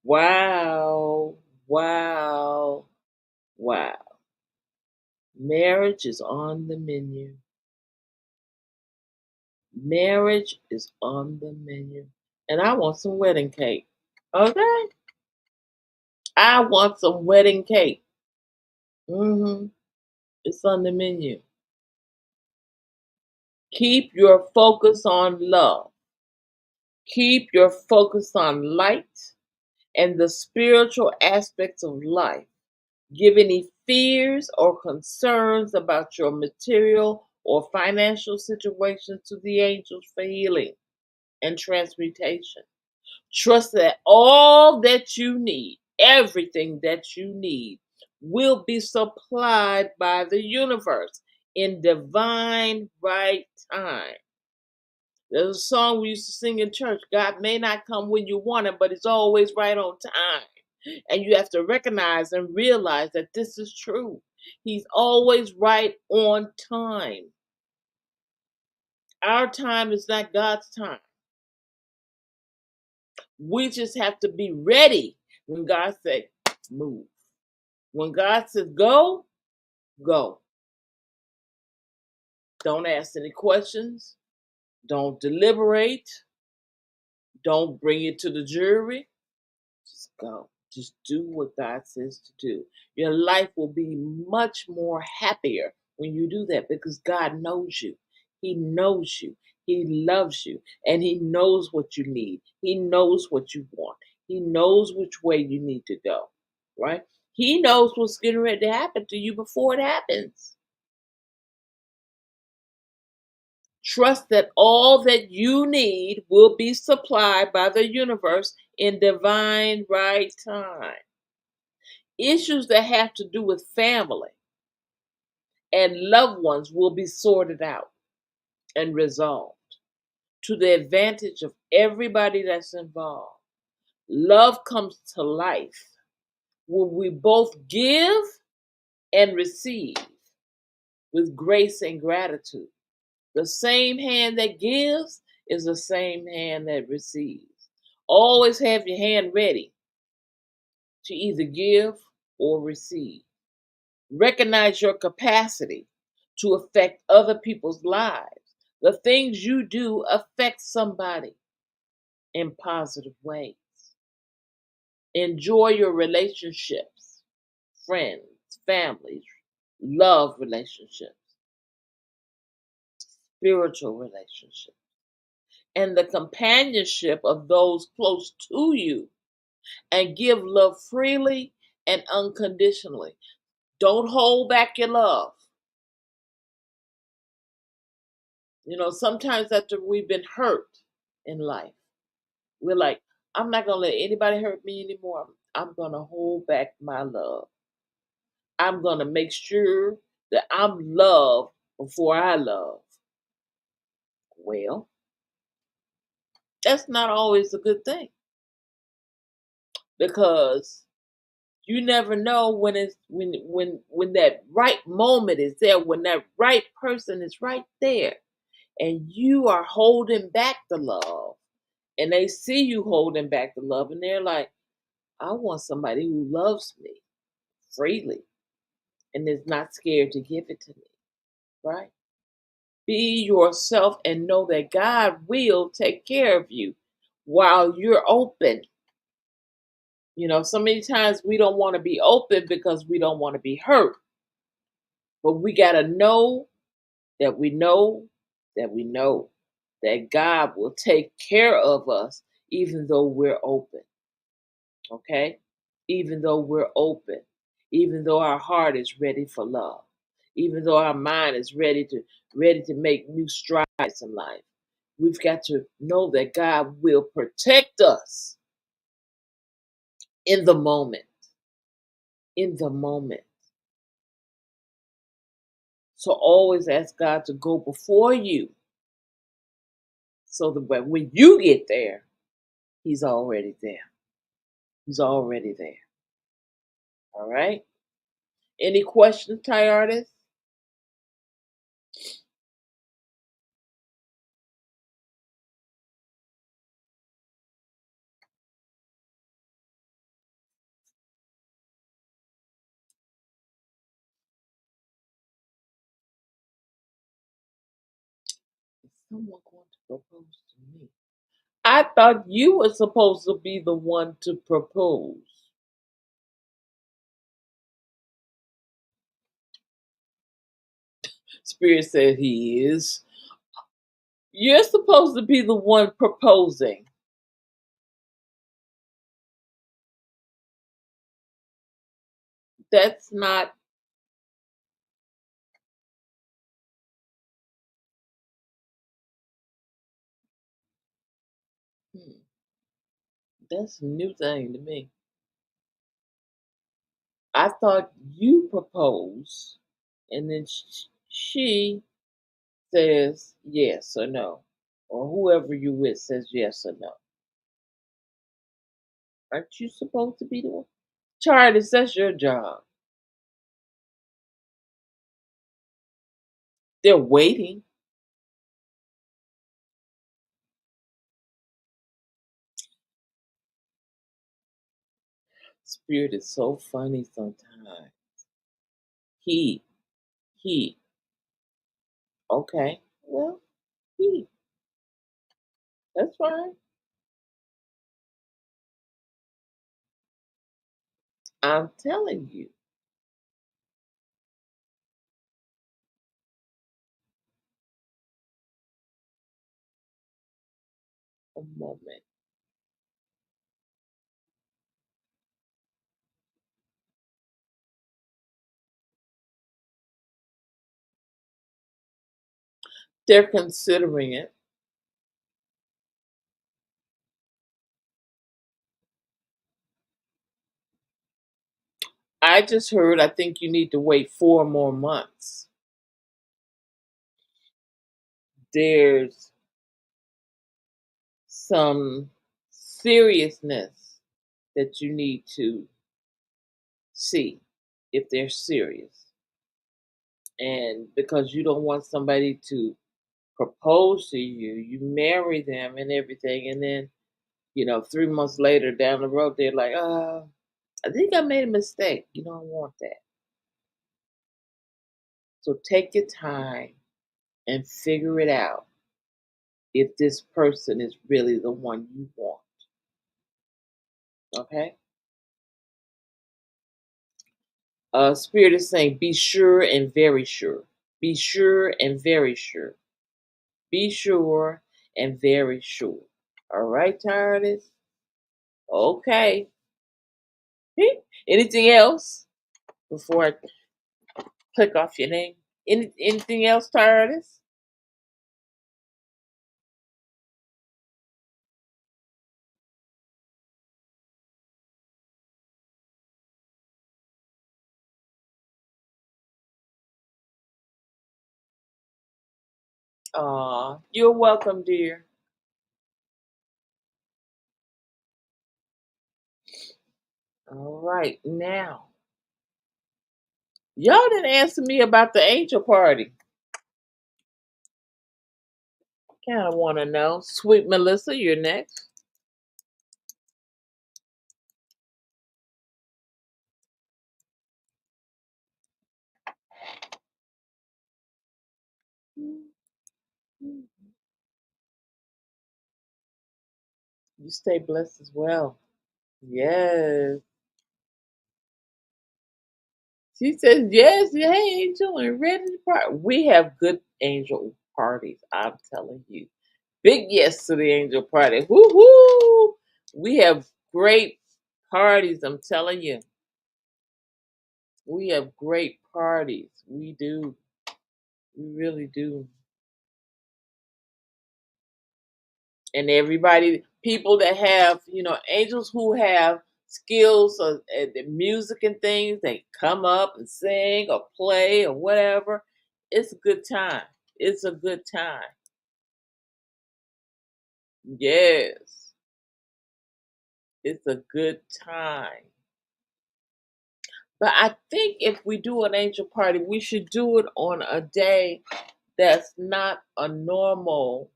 Wow, wow, wow. Marriage is on the menu. Marriage is on the menu. And I want some wedding cake. Okay? I want some wedding cake. It's on the menu. Keep your focus on love. Keep your focus on light and the spiritual aspects of life. Give any fears or concerns about your material or financial situation to the angels for healing and transmutation. Trust that all that you need, everything that you need, will be supplied by the universe in divine right time. There's a song we used to sing in church: God may not come when you want him, but it's always right on time. And you have to recognize and realize that this is true. He's always right on time. Our time is not God's time. We just have to be ready when God says, move. When God says go, go. Don't ask any questions. Don't deliberate. Don't bring it to the jury. Just go. Just do what God says to do. Your life will be much more happier when you do that because God knows you. He knows you. He loves you. And He knows what you need. He knows what you want. He knows which way you need to go. Right? He knows what's getting ready to happen to you before it happens. Trust that all that you need will be supplied by the universe in divine right time. Issues that have to do with family and loved ones will be sorted out and resolved to the advantage of everybody that's involved. Love comes to life when we both give and receive with grace and gratitude. The same hand that gives is the same hand that receives. Always have your hand ready to either give or receive. Recognize your capacity to affect other people's lives. The things you do affect somebody in positive ways. Enjoy your relationships, friends, families, love relationships, spiritual relationships, and the companionship of those close to you, and give love freely and unconditionally. Don't hold back your love. Sometimes after we've been hurt in life, we're like, I'm not going to let anybody hurt me anymore. I'm going to hold back my love. I'm going to make sure that I'm loved before I love. Well, that's not always a good thing because you never know when it's when that right moment is there, when that right person is right there, and you are holding back the love, and they see you holding back the love, and they're like, I want somebody who loves me freely and is not scared to give it to me, right? Be yourself and know that God will take care of you while you're open. So many times we don't want to be open because we don't want to be hurt. But we got to know that we know that we know that God will take care of us even though we're open. Okay? Even though we're open, even though our heart is ready for love, even though our mind is ready to make new strides in life. We've got to know that God will protect us in the moment. In the moment. So always ask God to go before you so that when you get there, He's already there. He's already there. All right? Any questions, Ty Artist? Is someone going to propose to me? I thought you were supposed to be the one to propose. Spirit said he is. You're supposed to be the one proposing. That's not. hmm, That's a new thing to me. I thought you propose, and then she says yes or no, or whoever you with says yes or no. Aren't you supposed to be the one? Charlie, that's your job. They're waiting. Spirit is so funny sometimes. He, he. Okay, well, he. That's fine. I'm telling you a moment. They're considering it. I just heard I think you need to wait 4 more months. There's some seriousness that you need to see if they're serious. And because you don't want somebody to propose to you, you marry them and everything, and then 3 months later down the road, they're like, I think I made a mistake. You don't want that. So take your time and figure it out if this person is really the one you want. Okay? Spirit is saying, be sure and very sure. Be sure and very sure. Be sure and very sure. All right, Tiredest? Okay. Anything else before I click off your name? Anything else, Tiredest? You're welcome, dear. All right, now. Y'all didn't answer me about the angel party. Kind of want to know. Sweet Melissa, you're next. You stay blessed as well. Yes. She says, yes, hey, Angel, and ready to party. We have good angel parties, I'm telling you. Big yes to the angel party. Woo hoo! We have great parties, I'm telling you. We have great parties. We do. We really do. And everybody, people that have, angels who have skills of the music and things, they come up and sing or play or whatever. It's a good time. It's a good time. Yes, it's a good time. But I think if we do an angel party, we should do it on a day that's not a normal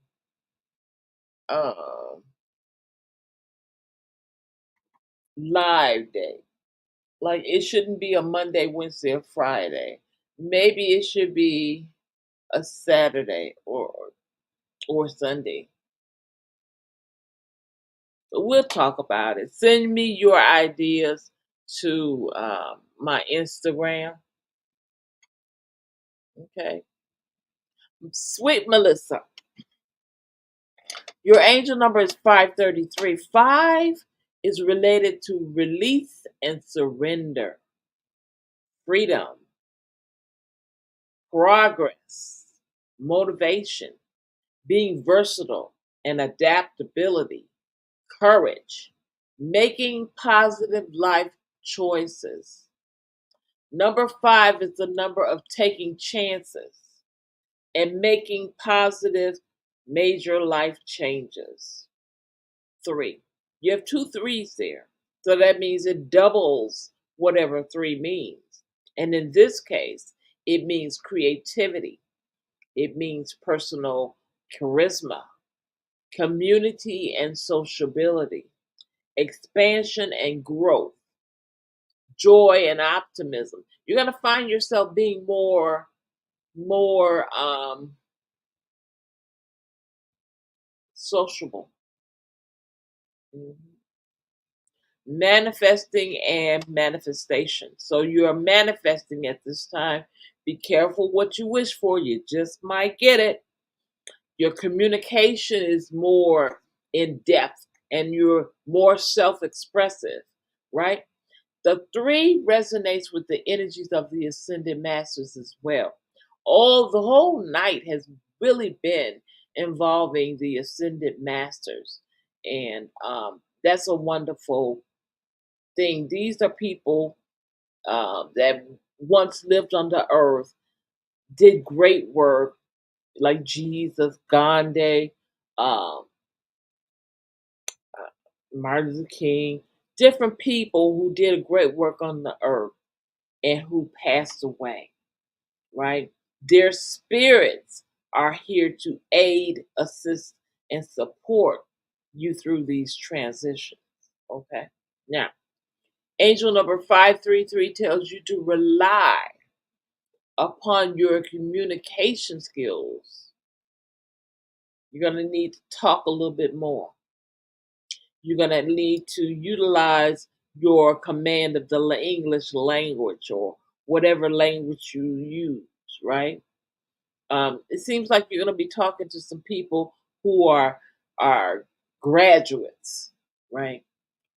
uh, live day. Like it shouldn't be a Monday, Wednesday, or Friday. Maybe it should be a Saturday or Sunday. But we'll talk about it. Send me your ideas to my Instagram. Okay. Sweet Melissa, your angel number is 533. Five is related to release and surrender, freedom, progress, motivation, being versatile, and adaptability, courage, making positive life choices. Number five is the number of taking chances and making positive major life changes. Three. You have two threes there. So that means it doubles whatever three means. And in this case, it means creativity, it means personal charisma, community and sociability, expansion and growth, joy and optimism. You're going to find yourself being more sociable. Mhm. Manifesting and manifestation. So you are manifesting at this time. Be careful what you wish for. You just might get it. Your communication is more in depth and you're more self expressive, right? The three resonates with the energies of the ascended masters as well. All the whole night has really been involving the ascended masters, and that's a wonderful thing. These are people that once lived on the earth, did great work, like Jesus, Gandhi, um, Martin Luther King, different people who did great work on the earth and who passed away, right? Their spirits are here to aid, assist, and support you through these transitions. Okay. Now, angel number 533 tells you to rely upon your communication skills. You're going to need to talk a little bit more. You're going to need to utilize your command of the English language or whatever language you use, right? It seems like you're going to be talking to some people who are graduates, right?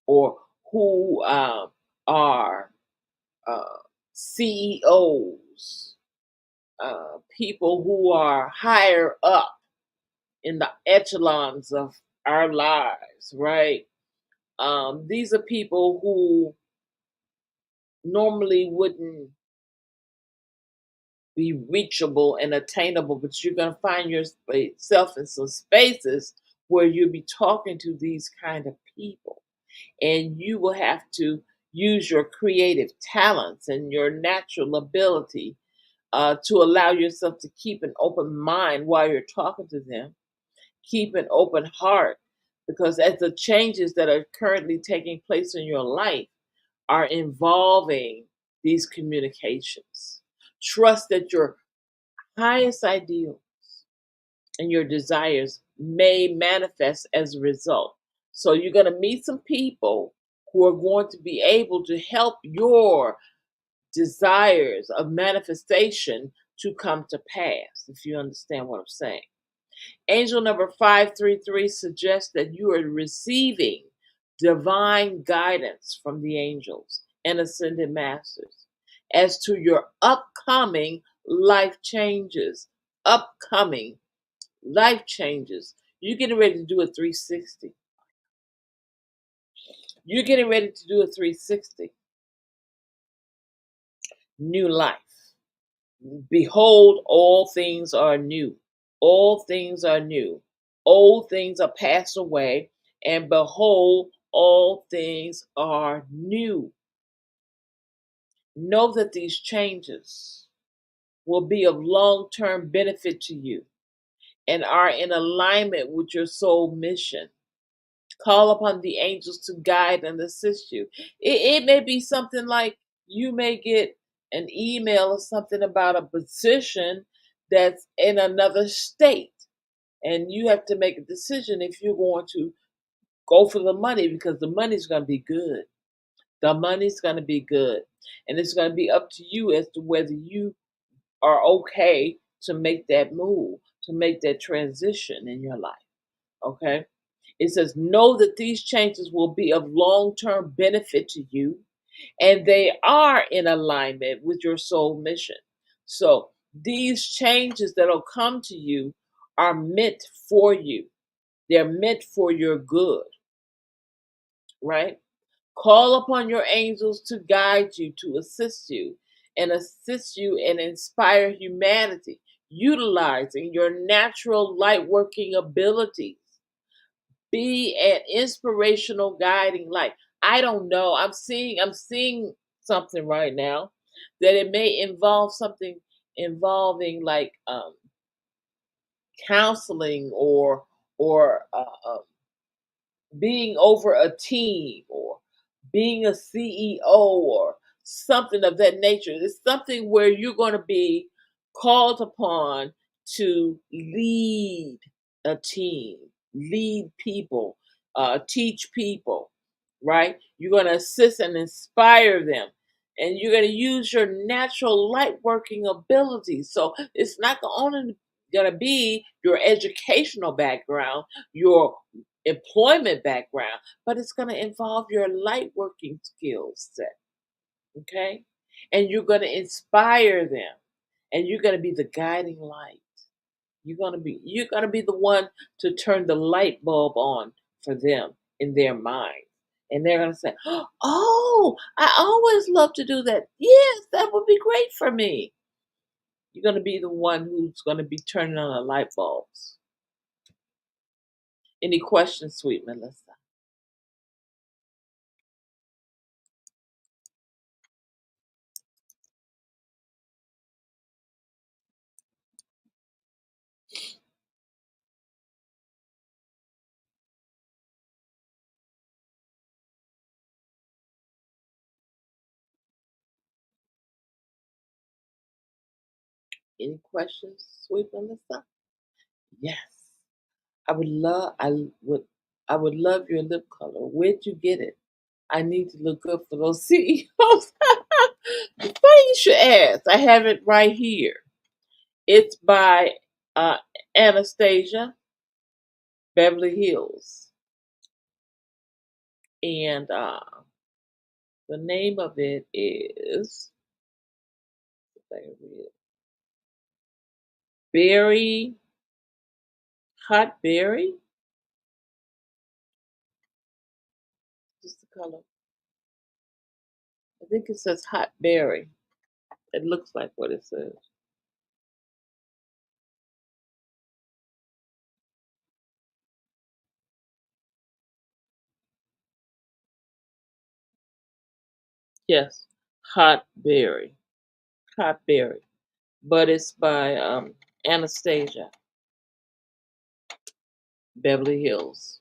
Or who are uh, CEOs, people who are higher up in the echelons of our lives, right? These are people who normally wouldn't be reachable and attainable, but you're going to find yourself in some spaces where you'll be talking to these kind of people. And you will have to use your creative talents and your natural ability to allow yourself to keep an open mind while you're talking to them, keep an open heart, because as the changes that are currently taking place in your life are involving these communications, trust that your highest ideals and your desires may manifest as a result. So you're going to meet some people who are going to be able to help your desires of manifestation to come to pass, if you understand what I'm saying. Angel number 533 suggests that you are receiving divine guidance from the angels and ascended masters as to your upcoming life changes. Upcoming life changes. You're getting ready to do a 360. You're getting ready to do a 360. New life. Behold, all things are new. All things are new. Old things are passed away, and behold, all things are new. Know that these changes will be of long term benefit to you and are in alignment with your soul mission. Call upon the angels to guide and assist you. It may be something like you may get an email or something about a position that's in another state, and you have to make a decision if you're going to go for the money because the money's going to be good. The money's going to be good. And it's going to be up to you as to whether you are okay to make that move, to make that transition in your life. Okay? It says, know that these changes will be of long term benefit to you, and they are in alignment with your soul mission. So, these changes that'll come to you are meant for you, they're meant for your good, right? Call upon your angels to guide you, to assist you and inspire humanity, utilizing your natural light working abilities. Be an inspirational guiding light. I don't know. I'm seeing something right now that it may involve something involving like counseling or being over a team or being a CEO or something of that nature. It's something where you're going to be called upon to lead a team, lead people, teach people, right? You're going to assist and inspire them. And you're going to use your natural light working abilities. So it's not only going to be your educational background, your employment background, but it's going to involve your light working skill set. Okay. And you're going to inspire them and you're going to be the guiding light. You're going to be the one to turn the light bulb on for them in their mind. And they're going to say, oh, I always love to do that. Yes, that would be great for me. You're going to be the one who's going to be turning on the light bulbs. Any questions, sweet Melissa? Any questions, sweet Melissa? Yes. I would I would love your lip color. Where'd you get it? I need to look up for those CEOs. Funny you should ask. I have it right here. It's by uh, Anastasia Beverly Hills, and the name of it is Berry Hot Berry. Just the color. I think it says Hot Berry. It looks like what it says. Yes, Hot Berry. Hot Berry. But it's by Anastasia Beverly Hills.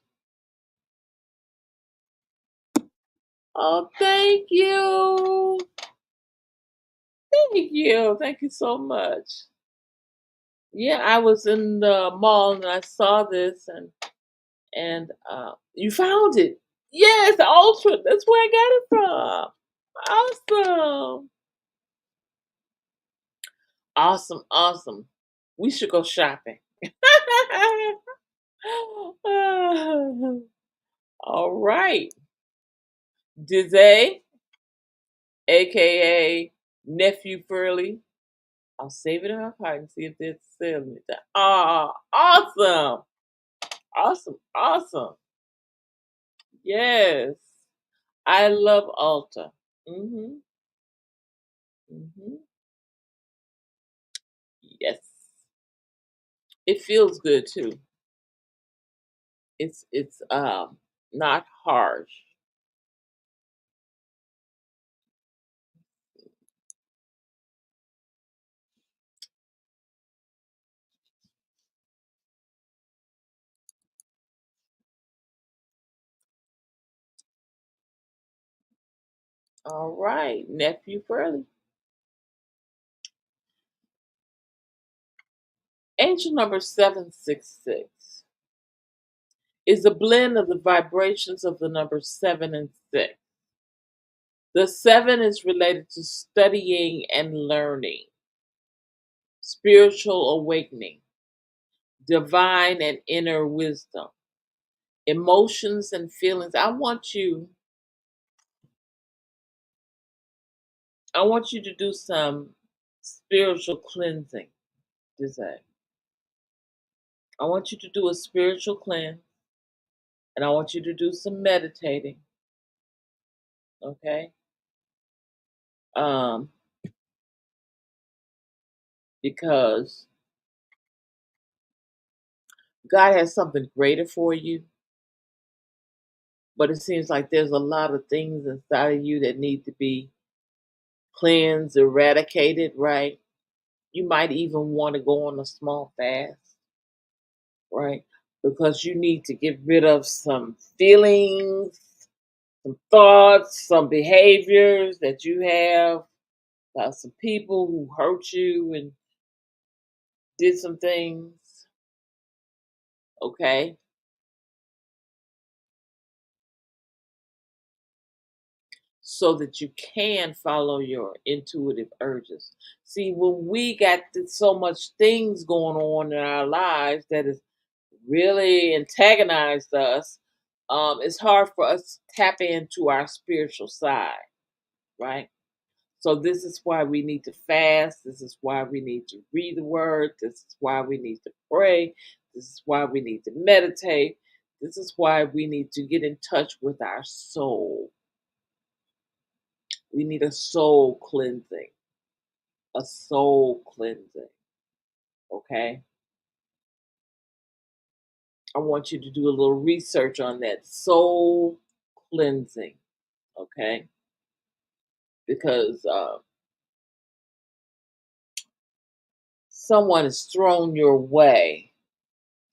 Oh, thank you. Thank you. Thank you so much. Yeah, I was in the mall and I saw this and you found it. Yes, Ultra. That's where I got it from. Awesome. Awesome. Awesome. We should go shopping. All right. Dizay, aka Nephew Furley. I'll save it in my pocket and see if there's a sale in it. Ah, awesome. Awesome. Awesome. Yes. I love Ulta. Mm-hmm. Mm-hmm. Yes. It feels good too. It's not harsh. All right, Nephew Furley. Angel number 766 is a blend of the vibrations of the numbers 7 and 6. The 7 is related to studying and learning, spiritual awakening, divine and inner wisdom, emotions and feelings. I want you to do some spiritual cleansing today. I want you to do a spiritual cleanse and I want you to do some meditating, okay? Um, because God has something greater for you, but it seems like there's a lot of things inside of you that need to be cleansed, eradicated, right? You might even want to go on a small fast, right? Because you need to get rid of some feelings, some thoughts, some behaviors that you have, some people who hurt you and did some things, okay? So that you can follow your intuitive urges. See, when we got so much things going on in our lives that has really antagonized us, it's hard for us to tap into our spiritual side, right? So this is why we need to fast. This is why we need to read the word. This is why we need to pray. This is why we need to meditate. This is why we need to get in touch with our soul. We need a soul cleansing. A soul cleansing. Okay? I want you to do a little research on that soul cleansing. Okay? Because someone has thrown your way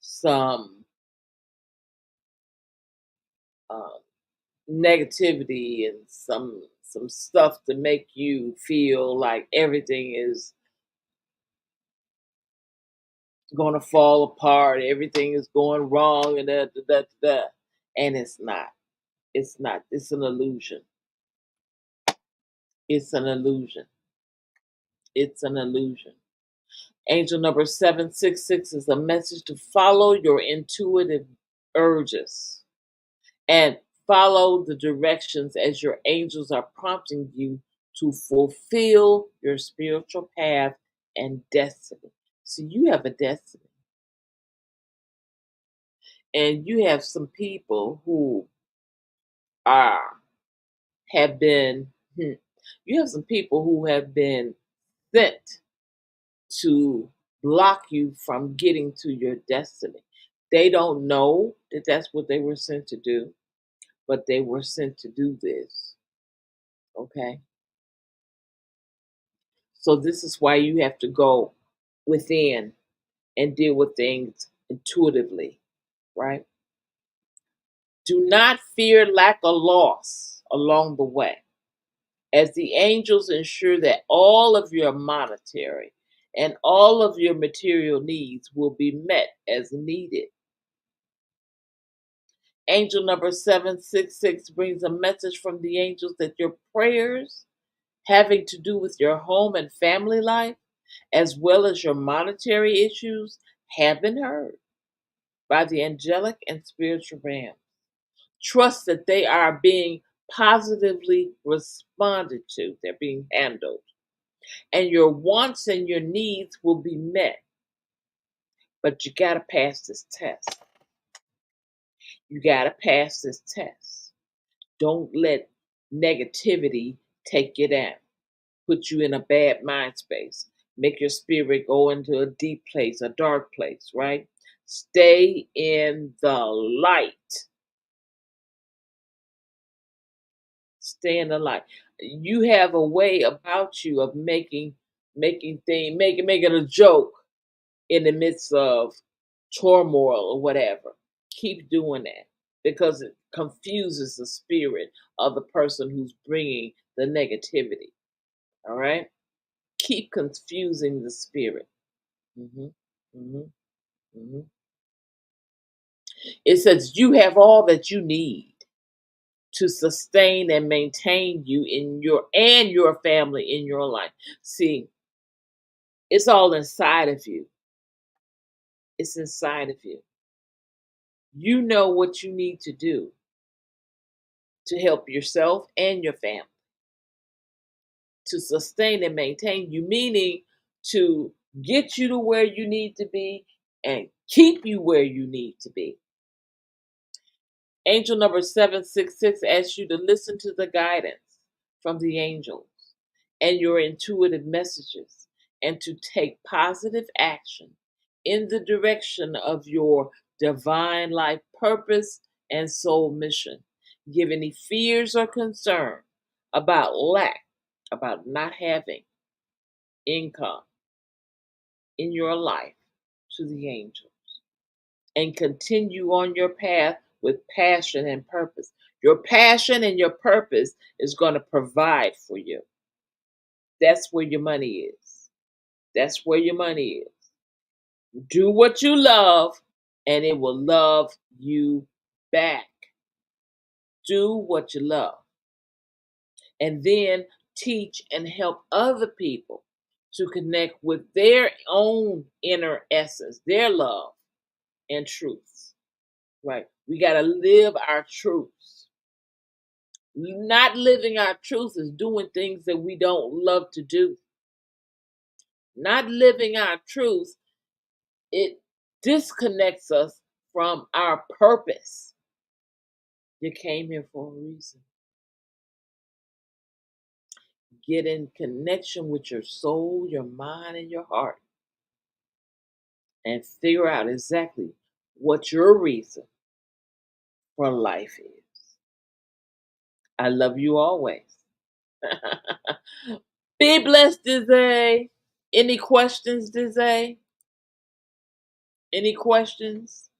some um, negativity and some stuff to make you feel like everything is going to fall apart, everything is going wrong, and da. And it's not. It's not. It's an illusion. It's an illusion. It's an illusion. Angel number 766 is a message to follow your intuitive urges and follow the directions as your angels are prompting you to fulfill your spiritual path and destiny. So you have a destiny, and you have some people who are have been. You have some people who have been sent to block you from getting to your destiny. They don't know that that's what they were sent to do, but they were sent to do this. Okay. So this is why you have to go within and deal with things intuitively, right? Do not fear lack or loss along the way, as the angels ensure that all of your monetary and all of your material needs will be met as needed. Angel number 766 brings a message from the angels that your prayers having to do with your home and family life, as well as your monetary issues, have been heard by the angelic and spiritual realm. Trust that they are being positively responded to, they're being handled, and your wants and your needs will be met. But you got to pass this test. You got to pass this test. Don't let negativity take you down, put you in a bad mind space, make your spirit go into a deep place, a dark place, right? Stay in the light. Stay in the light. You have a way about you of making a joke in the midst of turmoil or whatever. Keep doing that because it confuses the spirit of the person who's bringing the negativity. All right? Keep confusing the spirit. hmm hmm hmm It says you have all that you need to sustain and maintain you in your family in your life. See, it's all inside of you. It's inside of you. You know what you need to do to help yourself and your family, to sustain and maintain you, meaning to get you to where you need to be and keep you where you need to be. Angel number 766 asks you to listen to the guidance from the angels and your intuitive messages and to take positive action in the direction of your divine life purpose and soul mission. Give any fears or concern about lack, about not having income in your life to the angels and continue on your path with passion and purpose. Your passion and your purpose is going to provide for you. That's where your money is. That's where your money is. Do what you love, and it will love you back. Do what you love. And then teach and help other people to connect with their own inner essence, their love and truths. Right? We got to live our truths. Not living our truth is doing things that we don't love to do. Not living our truth, it disconnects us from our purpose. You came here for a reason. Get in connection with your soul, your mind, and your heart and figure out exactly what your reason for life is. I love you always. Be blessed, Dizzy. Any questions, Dizzy? Any questions?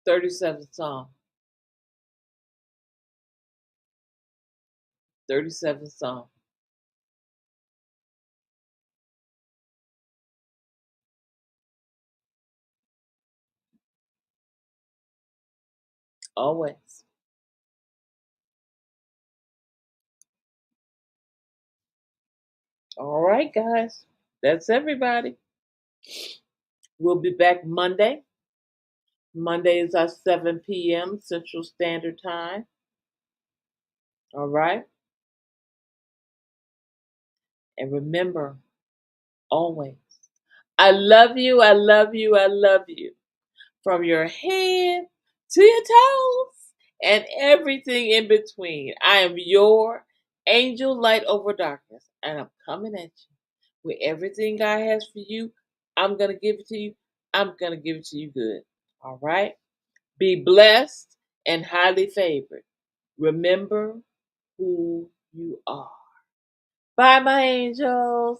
37th Psalm. 37th Psalm. Always. All right, guys. That's everybody. We'll be back Monday. Monday is our 7 p.m. Central Standard Time. All right. And remember, always, I love you, I love you, I love you. From your head to your toes and everything in between. I am your angel light over darkness, and I'm coming at you with everything God has for you. I'm going to give it to you. I'm going to give it to you good. All right? Be blessed and highly favored. Remember who you are. Bye, my angels.